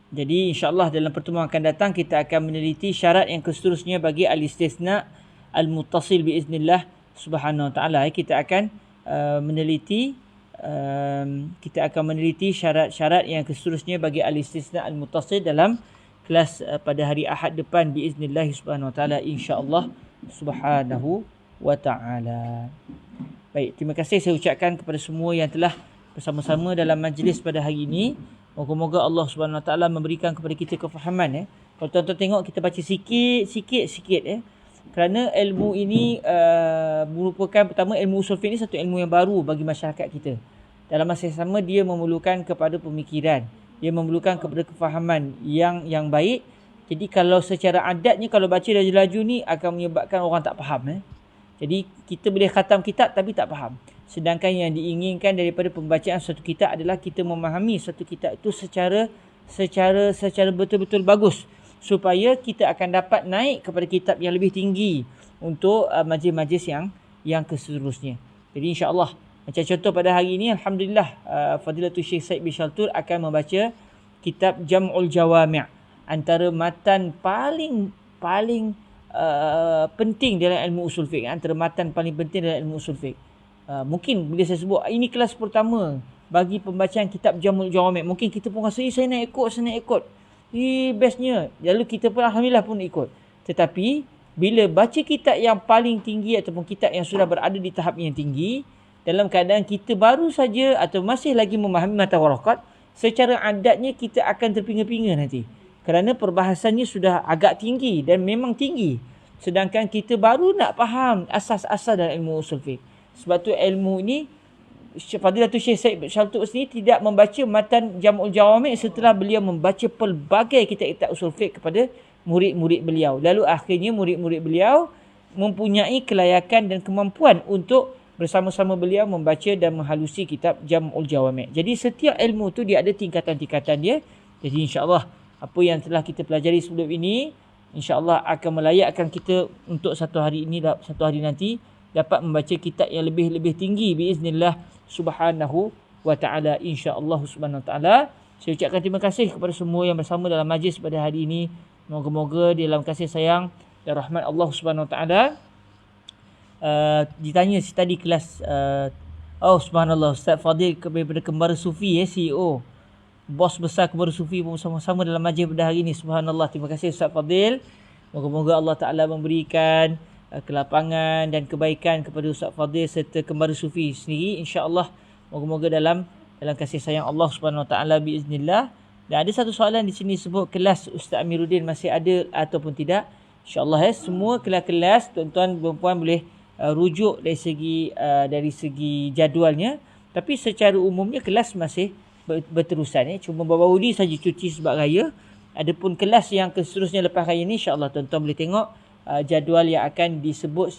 Jadi insya-Allah dalam pertemuan akan datang kita akan meneliti syarat yang seterusnya bagi al-istisna al-muttasil biiznillah Subhanahu Wa Taala. Kita akan meneliti syarat-syarat yang seterusnya bagi al-istisna al-muttasil dalam kelas pada hari Ahad depan biiznillah Subhanahu Wa Taala, insya-Allah Subhanahu Wa Taala. Baik, terima kasih saya ucapkan kepada semua yang telah bersama-sama dalam majlis pada hari ini. Moga-moga Allah Subhanahu Wa Taala memberikan kepada kita kefahaman. Kalau tuan-tuan tengok kita baca sikit. Kerana ilmu ini merupakan, pertama, ilmu usul fiqh ini satu ilmu yang baru bagi masyarakat kita. Dalam masa yang sama dia memerlukan kepada pemikiran, dia memerlukan kepada kefahaman yang baik. Jadi kalau secara adatnya kalau baca laju-laju ni akan menyebabkan orang tak faham. Jadi kita boleh khatam kitab tapi tak faham. Sedangkan yang diinginkan daripada pembacaan satu kitab adalah kita memahami satu kitab itu secara betul-betul bagus, supaya kita akan dapat naik kepada kitab yang lebih tinggi untuk majlis-majlis yang keseterusnya. Jadi insya-Allah, macam contoh pada hari ini, alhamdulillah, Fadilatul Syekh Said bin Shaltur akan membaca kitab Jam'ul Jawami', antara matan paling penting dalam ilmu usul fiqh, antara matan paling penting dalam ilmu usul fiqh. Mungkin bila saya sebut ini kelas pertama bagi pembacaan kitab Jam'ul Jawami', mungkin kita pun rasa saya nak ikut. Bestnya. Lalu kita pun alhamdulillah pun ikut. Tetapi bila baca kitab yang paling tinggi ataupun kitab yang sudah berada di tahap yang tinggi, dalam keadaan kita baru saja atau masih lagi memahami mata warakat, secara adatnya kita akan terpinga-pinga nanti. Kerana perbahasannya sudah agak tinggi dan memang tinggi. Sedangkan kita baru nak faham asas-asas dalam ilmu usul fiqh. Sebab tu ilmu ini, Fadilatul Syekh Said bin Shaltur sendiri tidak membaca matan Jam'ul Jawami' setelah beliau membaca pelbagai kitab-kitab usul fiqh kepada murid-murid beliau. Lalu akhirnya murid-murid beliau mempunyai kelayakan dan kemampuan untuk bersama-sama beliau membaca dan menghalusi kitab Jam'ul Jawami'. Jadi setiap ilmu tu dia ada tingkatan-tingkatan dia. Jadi insya-Allah apa yang telah kita pelajari sebelum ini, insya-Allah akan melayakkan kita untuk satu hari nanti dapat membaca kitab yang lebih tinggi biiznillah subhanahu wa ta'ala, insya-Allah subhanahu wa ta'ala. Saya ucapkan terima kasih kepada semua yang bersama dalam majlis pada hari ini. Moga-moga dalam kasih sayang dan rahmat Allah subhanahu wa ta'ala. Ditanya si tadi kelas subhanallah, Ustaz Fadil daripada Kembara Sufi, CEO, bos besar Kembara Sufi pun sama-sama dalam majlis pada hari ini. Subhanallah, terima kasih Ustaz Fadil. Moga-moga Allah Ta'ala memberikan kelapangan dan kebaikan kepada Ustaz Fadil serta Kembara Sufi sendiri, insya-Allah. Moga-moga dalam kasih sayang Allah Subhanahu Wa Taala biiznillah. Dan ada satu soalan di sini sebut kelas Ustaz Amiruddin masih ada ataupun tidak. Insya-Allah semua kelas-kelas tuan-tuan dan puan boleh rujuk dari segi jadualnya, tapi secara umumnya kelas masih berterusan. Cuma baru-baru ni saja cuti sebab raya. Adapun kelas yang seterusnya lepas raya ni, insya-Allah tuan-tuan boleh tengok jadual yang akan disebut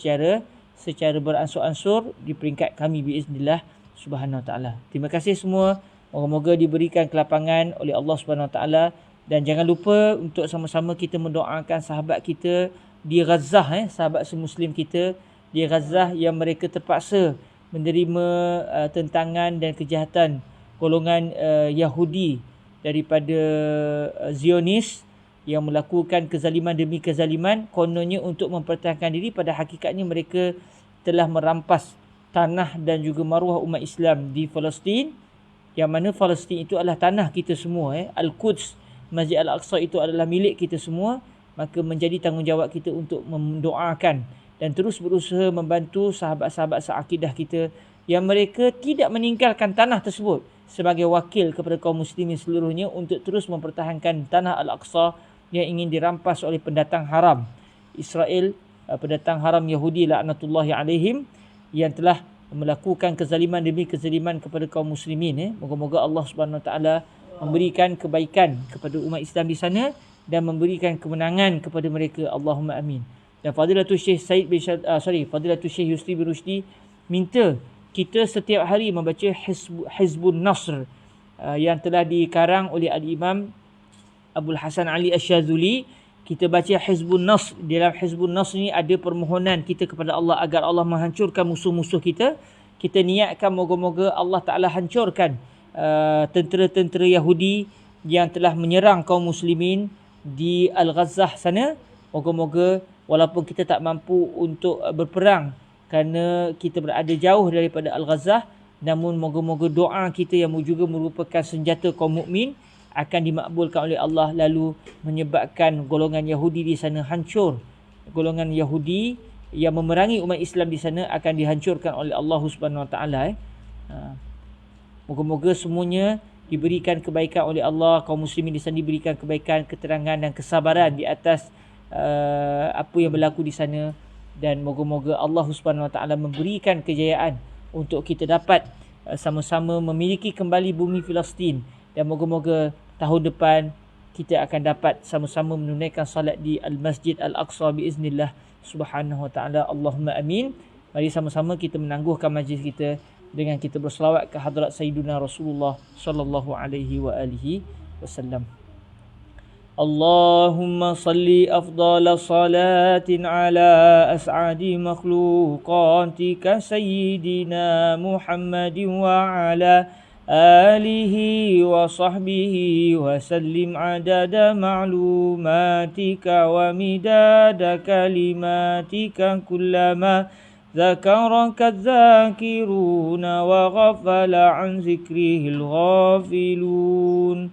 secara beransur-ansur di peringkat kami biiznillah subhanahu wa ta'ala. Terima kasih semua. Moga-moga diberikan kelapangan oleh Allah subhanahu wa ta'ala. Dan jangan lupa untuk sama-sama kita mendoakan sahabat kita di Gaza, sahabat semuslim kita di Gaza yang mereka terpaksa menerima tentangan dan kejahatan golongan Yahudi daripada Zionis yang melakukan kezaliman demi kezaliman, kononnya untuk mempertahankan diri, pada hakikatnya mereka telah merampas tanah dan juga maruah umat Islam di Palestin, yang mana Palestin itu adalah tanah kita semua. Al-Quds, Masjid Al-Aqsa itu adalah milik kita semua. Maka menjadi tanggungjawab kita untuk mendoakan dan terus berusaha membantu sahabat-sahabat seakidah kita yang mereka tidak meninggalkan tanah tersebut sebagai wakil kepada kaum muslimin seluruhnya untuk terus mempertahankan tanah Al-Aqsa yang ingin dirampas oleh pendatang haram Israel, pendatang haram Yahudi laknatullahi alaihim, yang telah melakukan kezaliman demi kezaliman kepada kaum muslimin. Moga-moga Allah Subhanahu Wa Taala memberikan kebaikan kepada umat Islam di sana dan memberikan kemenangan kepada mereka. Allahumma amin. Dan Fadilatul Syekh Fadilatul Syekh Yusri bin Rushdi minta kita setiap hari membaca Hizbun Nasr yang telah dikarang oleh Al-Imam Abdul Hasan Ali Asy-Syadzuli. Kita baca Hizbun Nasr. Dalam Hizbun Nasr ni ada permohonan kita kepada Allah agar Allah menghancurkan musuh-musuh kita. Kita niatkan moga-moga Allah Ta'ala hancurkan tentera-tentera Yahudi yang telah menyerang kaum muslimin di Al-Ghazah sana. Moga-moga walaupun kita tak mampu untuk berperang kerana kita berada jauh daripada Al-Ghazah, namun moga-moga doa kita yang juga merupakan senjata kaum mukmin akan dimakbulkan oleh Allah, lalu menyebabkan golongan Yahudi di sana hancur. Golongan Yahudi yang memerangi umat Islam di sana akan dihancurkan oleh Allah Subhanahu Wa Taala. Moga-moga semuanya diberikan kebaikan oleh Allah, kaum muslimin di sana diberikan kebaikan, keterangan dan kesabaran di atas apa yang berlaku di sana, dan moga-moga Allah Subhanahu Wa Taala memberikan kejayaan untuk kita dapat sama-sama memiliki kembali bumi Palestin. Dan moga-moga tahun depan kita akan dapat sama-sama menunaikan salat di Al-Masjid Al-Aqsa biiznillah subhanahu wa ta'ala. Allahumma amin. Mari sama-sama kita menangguhkan majlis kita dengan kita berselawat ke hadrat Sayyidina Rasulullah sallallahu alaihi wa alihi wasallam. Allahumma salli afdala salatin ala as'adi makhluqatika Sayyidina Muhammadin wa ala alihi wa sahbihi wa sallim adada ma'lumatika wa midada kalimatika kullama zakaraka dzakiruna wa ghafala an zikrihil ghafilun.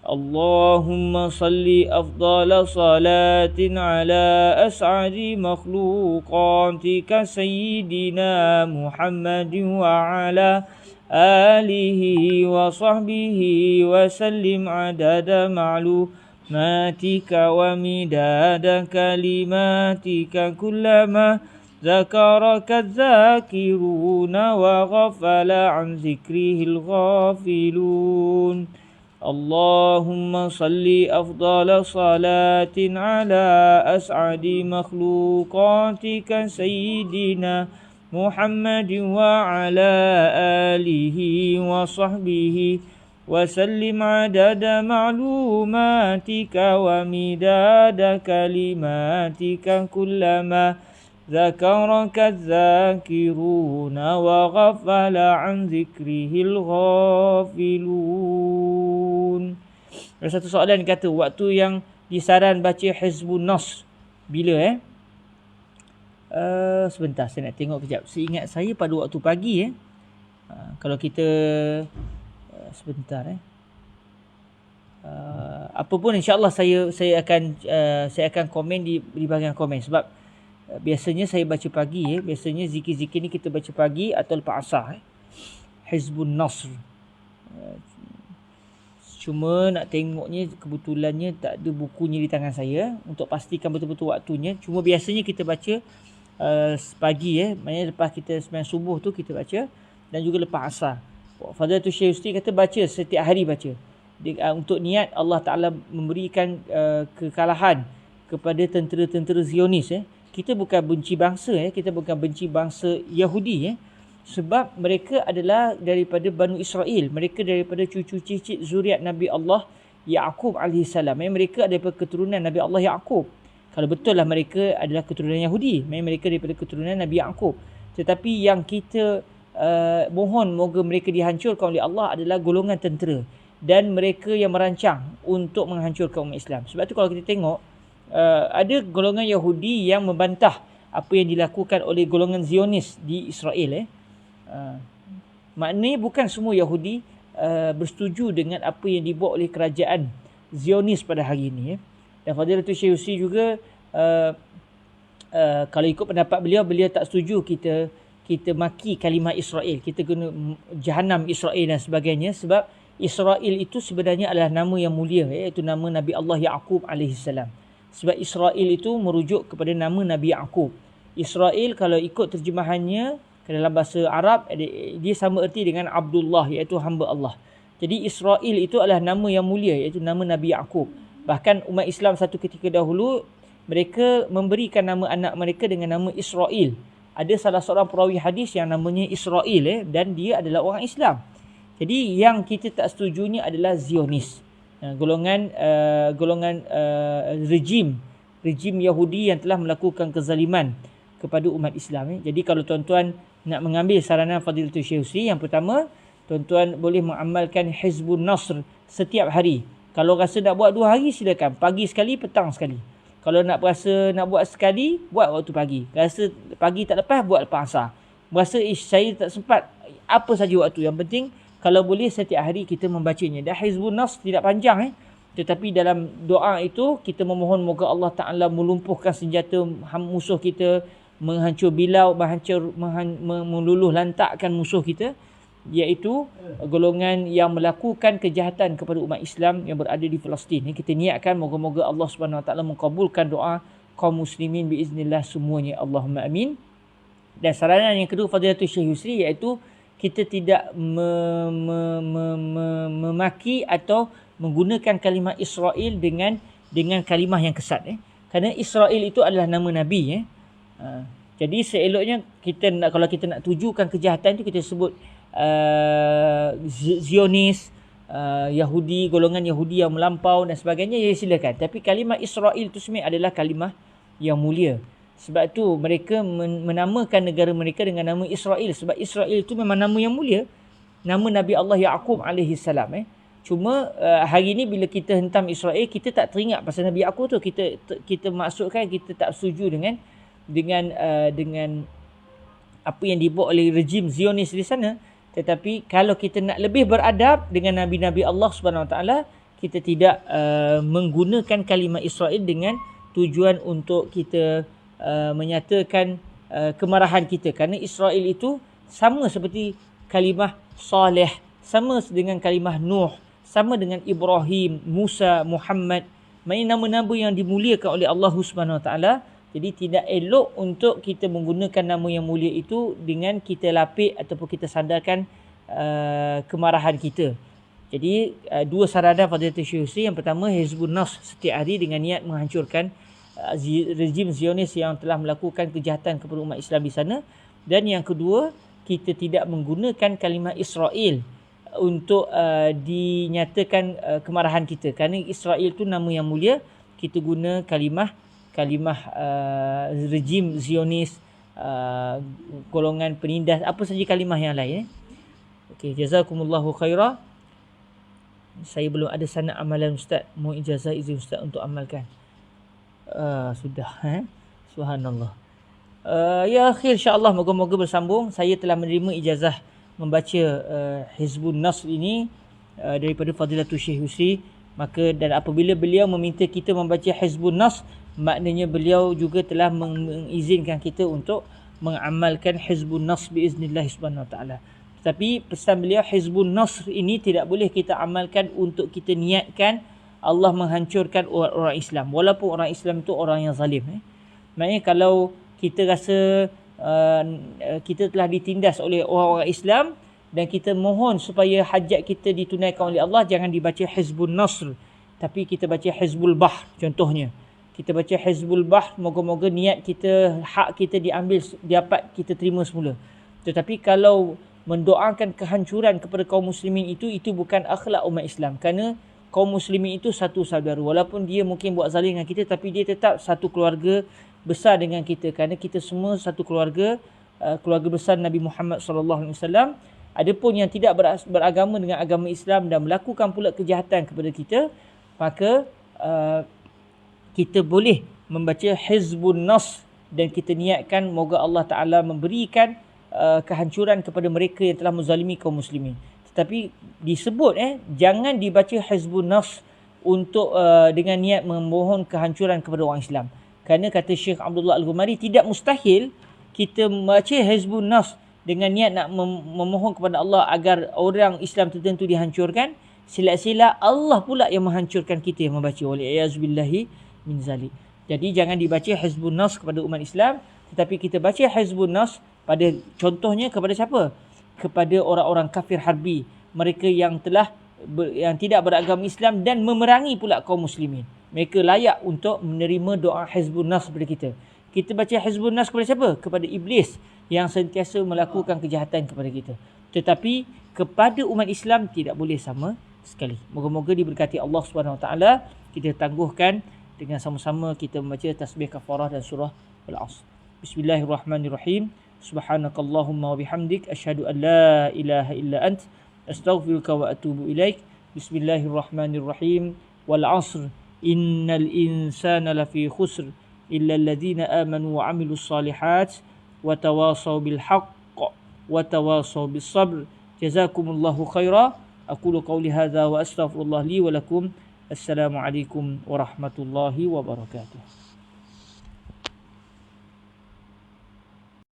Allahumma salli afdala salatin ala as'adi makhluqatika Sayyidina Muhammadin wa ala alihi wa sahbihi wa sallim adada ma'lumatika wa midada kalimatika kullama zakaraka dzakiruna wa ghafala an zikrihil ghafilun. Allahumma salli afdala salatin ala as'adi makhluqatika Sayyidina Muhammadin wa ala alihi wa sahbihi wa sallim adada ma'lumatika wa midada kalimatika kullama zakaraka dzakiruna wa ghafala an zikrihil ghafilun. Ada satu soalan kata waktu yang disaran baca Hizbun Nas bila sebentar saya nak tengok kejap. Seingat saya pada waktu pagi kalau kita sebentar apa pun insya-Allah saya akan komen di bahagian komen sebab biasanya saya baca pagi biasanya zikir-zikir ni kita baca pagi atau lepas asar Hizbun Nasr. Cuma nak tengoknya kebetulannya tak ada bukunya di tangan saya untuk pastikan betul-betul waktunya. Cuma biasanya kita baca pagi maknanya lepas kita sembahyang subuh tu kita baca dan juga lepas asar. Fadilatul Syekh Yusri kata baca setiap hari baca. Untuk niat Allah Taala memberikan kekalahan kepada tentera-tentera Zionis Kita bukan benci bangsa kita bukan benci bangsa Yahudi sebab mereka adalah daripada Banu Israel, mereka daripada cucu cicit zuriat Nabi Allah Yaqub alaihi salam. Mereka daripada keturunan Nabi Allah Yaqub. Kalau betul lah mereka adalah keturunan Yahudi, mereka daripada keturunan Nabi Yaqub. Tetapi yang kita mohon moga mereka dihancurkan oleh Allah adalah golongan tentera dan mereka yang merancang untuk menghancurkan umat Islam. Sebab tu kalau kita tengok ada golongan Yahudi yang membantah apa yang dilakukan oleh golongan Zionis di Israel. Maknanya bukan semua Yahudi bersetuju dengan apa yang dibuat oleh kerajaan Zionis pada hari ini. Dan Fadilatul Syekh Yusri juga kalau ikut pendapat beliau tak setuju kita maki kalimah Israel, kita guna jahanam Israel dan sebagainya sebab Israel itu sebenarnya adalah nama yang mulia iaitu nama Nabi Allah Yaqub alaihi salam. Sebab Israel itu merujuk kepada nama Nabi Yaqub. Israel kalau ikut terjemahannya ke dalam bahasa Arab dia sama erti dengan Abdullah iaitu hamba Allah. Jadi Israel itu adalah nama yang mulia iaitu nama Nabi Yaqub. Bahkan umat Islam satu ketika dahulu mereka memberikan nama anak mereka dengan nama Israel. Ada salah seorang perawi hadis yang namanya Israel dan dia adalah orang Islam. Jadi yang kita tak setujunya adalah Zionis. Golongan rejim Yahudi yang telah melakukan kezaliman kepada umat Islam. Jadi kalau tuan-tuan nak mengambil saranan Fadilatul Syekh Yusri, yang pertama tuan-tuan boleh mengamalkan Hizbun Nasr setiap hari. Kalau rasa nak buat 2 hari silakan, pagi sekali, petang sekali. Kalau nak buat sekali, buat waktu pagi. Rasa pagi tak lepas, buat lepas asar. Rasa saya tak sempat, apa saja waktu. Yang penting kalau boleh setiap hari kita membacanya. Dan Hizbun Nasr tidak panjang tetapi dalam doa itu kita memohon moga Allah Ta'ala melumpuhkan senjata musuh kita, menghancur bilau, meluluh lantakkan musuh kita, iaitu golongan yang melakukan kejahatan kepada umat Islam yang berada di Palestin. Kita niatkan moga-moga Allah Subhanahu Wa Ta'ala mengabulkan doa kaum muslimin biiznillah semuanya. Allahumma amin. Dan saranan yang kedua Fadilatul Syekh Yusri iaitu kita tidak memaki atau menggunakan kalimah Israel dengan kalimah yang kesat. Kerana Israel itu adalah nama Nabi. Jadi seeloknya kita nak, kalau kita nak tujukan kejahatan tu, kita sebut Zionis, Yahudi, golongan Yahudi yang melampau dan sebagainya, ya silakan. Tapi kalimah Israel tu sebenarnya adalah kalimah yang mulia. Sebab tu mereka menamakan negara mereka dengan nama Israel. Sebab Israel tu memang nama yang mulia. Nama Nabi Allah Yaqub alaihi salam. Cuma hari ni bila kita hentam Israel, kita tak teringat pasal Nabi Yaqub tu. Kita maksudkan kita tak setuju dengan apa yang dibuat oleh rejim Zionis di sana. Tetapi kalau kita nak lebih beradab dengan Nabi-Nabi Allah Subhanahu Wa Taala, kita tidak menggunakan kalimah Israel dengan tujuan untuk kita menyatakan kemarahan kita. Kerana Israel itu sama seperti kalimah Saleh, sama dengan kalimah Nuh, sama dengan Ibrahim, Musa, Muhammad. Maksudnya nama-nama yang dimuliakan oleh Allah Subhanahu Wa Taala. Jadi tidak elok untuk kita menggunakan nama yang mulia itu dengan kita lapik ataupun kita sandarkan kemarahan kita. Jadi dua saranan Fadilatul Syekh Husni. Yang pertama, Hizbun Nasr setiap hari dengan niat menghancurkan rejim Zionis yang telah melakukan kejahatan kepada umat Islam di sana. Dan yang kedua, kita tidak menggunakan kalimah Israel untuk dinyatakan kemarahan kita. Kerana Israel itu nama yang mulia, kita guna kalimah rejim Zionis, golongan penindas, apa saja kalimah yang lain. Okey, jazakumullahu khairah. Saya belum ada sanad amalan Ustaz. Mohon ijazah izin Ustaz untuk amalkan. Sudah. Subhanallah. Ya akhir, insya-Allah moga-moga bersambung. Saya telah menerima ijazah membaca Hizbun Nasr ini daripada Fadilatul Syekh Husni. Maka dan apabila beliau meminta kita membaca Hizbun Nasr, maknanya beliau juga telah mengizinkan kita untuk mengamalkan Hizbun Nasr biiznillah subhanahu wa ta'ala. Tetapi pesan beliau, Hizbun Nasr ini tidak boleh kita amalkan untuk kita niatkan Allah menghancurkan orang Islam. Walaupun orang Islam itu orang yang zalim. Maknanya kalau kita rasa kita telah ditindas oleh orang-orang Islam dan kita mohon supaya hajat kita ditunaikan oleh Allah, jangan dibaca Hizbun Nasr. Tapi kita baca Hizbul Bahr contohnya. Kita baca Hizbul Bahr, moga-moga niat kita, hak kita diambil, dapat kita terima semula. Tetapi kalau mendoakan kehancuran kepada kaum muslimin itu bukan akhlak umat Islam. Kerana kaum muslimin itu satu saudara. Walaupun dia mungkin buat zalim dengan kita, tapi dia tetap satu keluarga besar dengan kita. Kerana kita semua satu keluarga, keluarga besar Nabi Muhammad SAW. Adapun yang tidak beragama dengan agama Islam dan melakukan pula kejahatan kepada kita, maka kita boleh membaca Hizbun Nasr dan kita niatkan moga Allah Ta'ala memberikan kehancuran kepada mereka yang telah menzalimi kaum muslimin. Tetapi disebut jangan dibaca Hizbun Nasr untuk dengan niat memohon kehancuran kepada orang Islam. Kerana kata Syekh Abdullah Al-Ghumari, tidak mustahil kita membaca Hizbun Nasr dengan niat nak memohon kepada Allah agar orang Islam tertentu dihancurkan. Sila-sila Allah pula yang menghancurkan kita yang membaca. Wali'azubillahi min zalik. Jadi jangan dibaca Hizbun Nasr kepada umat Islam, tetapi kita baca Hizbun Nasr pada contohnya kepada siapa? Kepada orang-orang kafir harbi, mereka yang tidak beragama Islam dan memerangi pula kaum muslimin. Mereka layak untuk menerima doa Hizbun Nasr kepada kita. Kita baca Hizbun Nasr kepada siapa? Kepada iblis yang sentiasa melakukan kejahatan kepada kita. Tetapi kepada umat Islam tidak boleh sama sekali. Moga-moga diberkati Allah SWT. Kita tangguhkan dengan sama-sama kita membaca tasbih kafarah dan surah Al-Asr. Bismillahirrahmanirrahim. Subhanakallahumma wa bihamdik, asyhadu an la ilaha illa ant, astaghfiruka wa atubu ilaik. Bismillahirrahmanirrahim. Wal 'asr, innal insana lafi khusr illa alladhina amanu wa 'amilus solihat wa tawasaw bil haqq wa tawasaw bis sabr. Jazakumullahu khaira. Aqulu qawli hadza wa astaghfirullah li wa lakum. Assalamualaikum warahmatullahi wabarakatuh.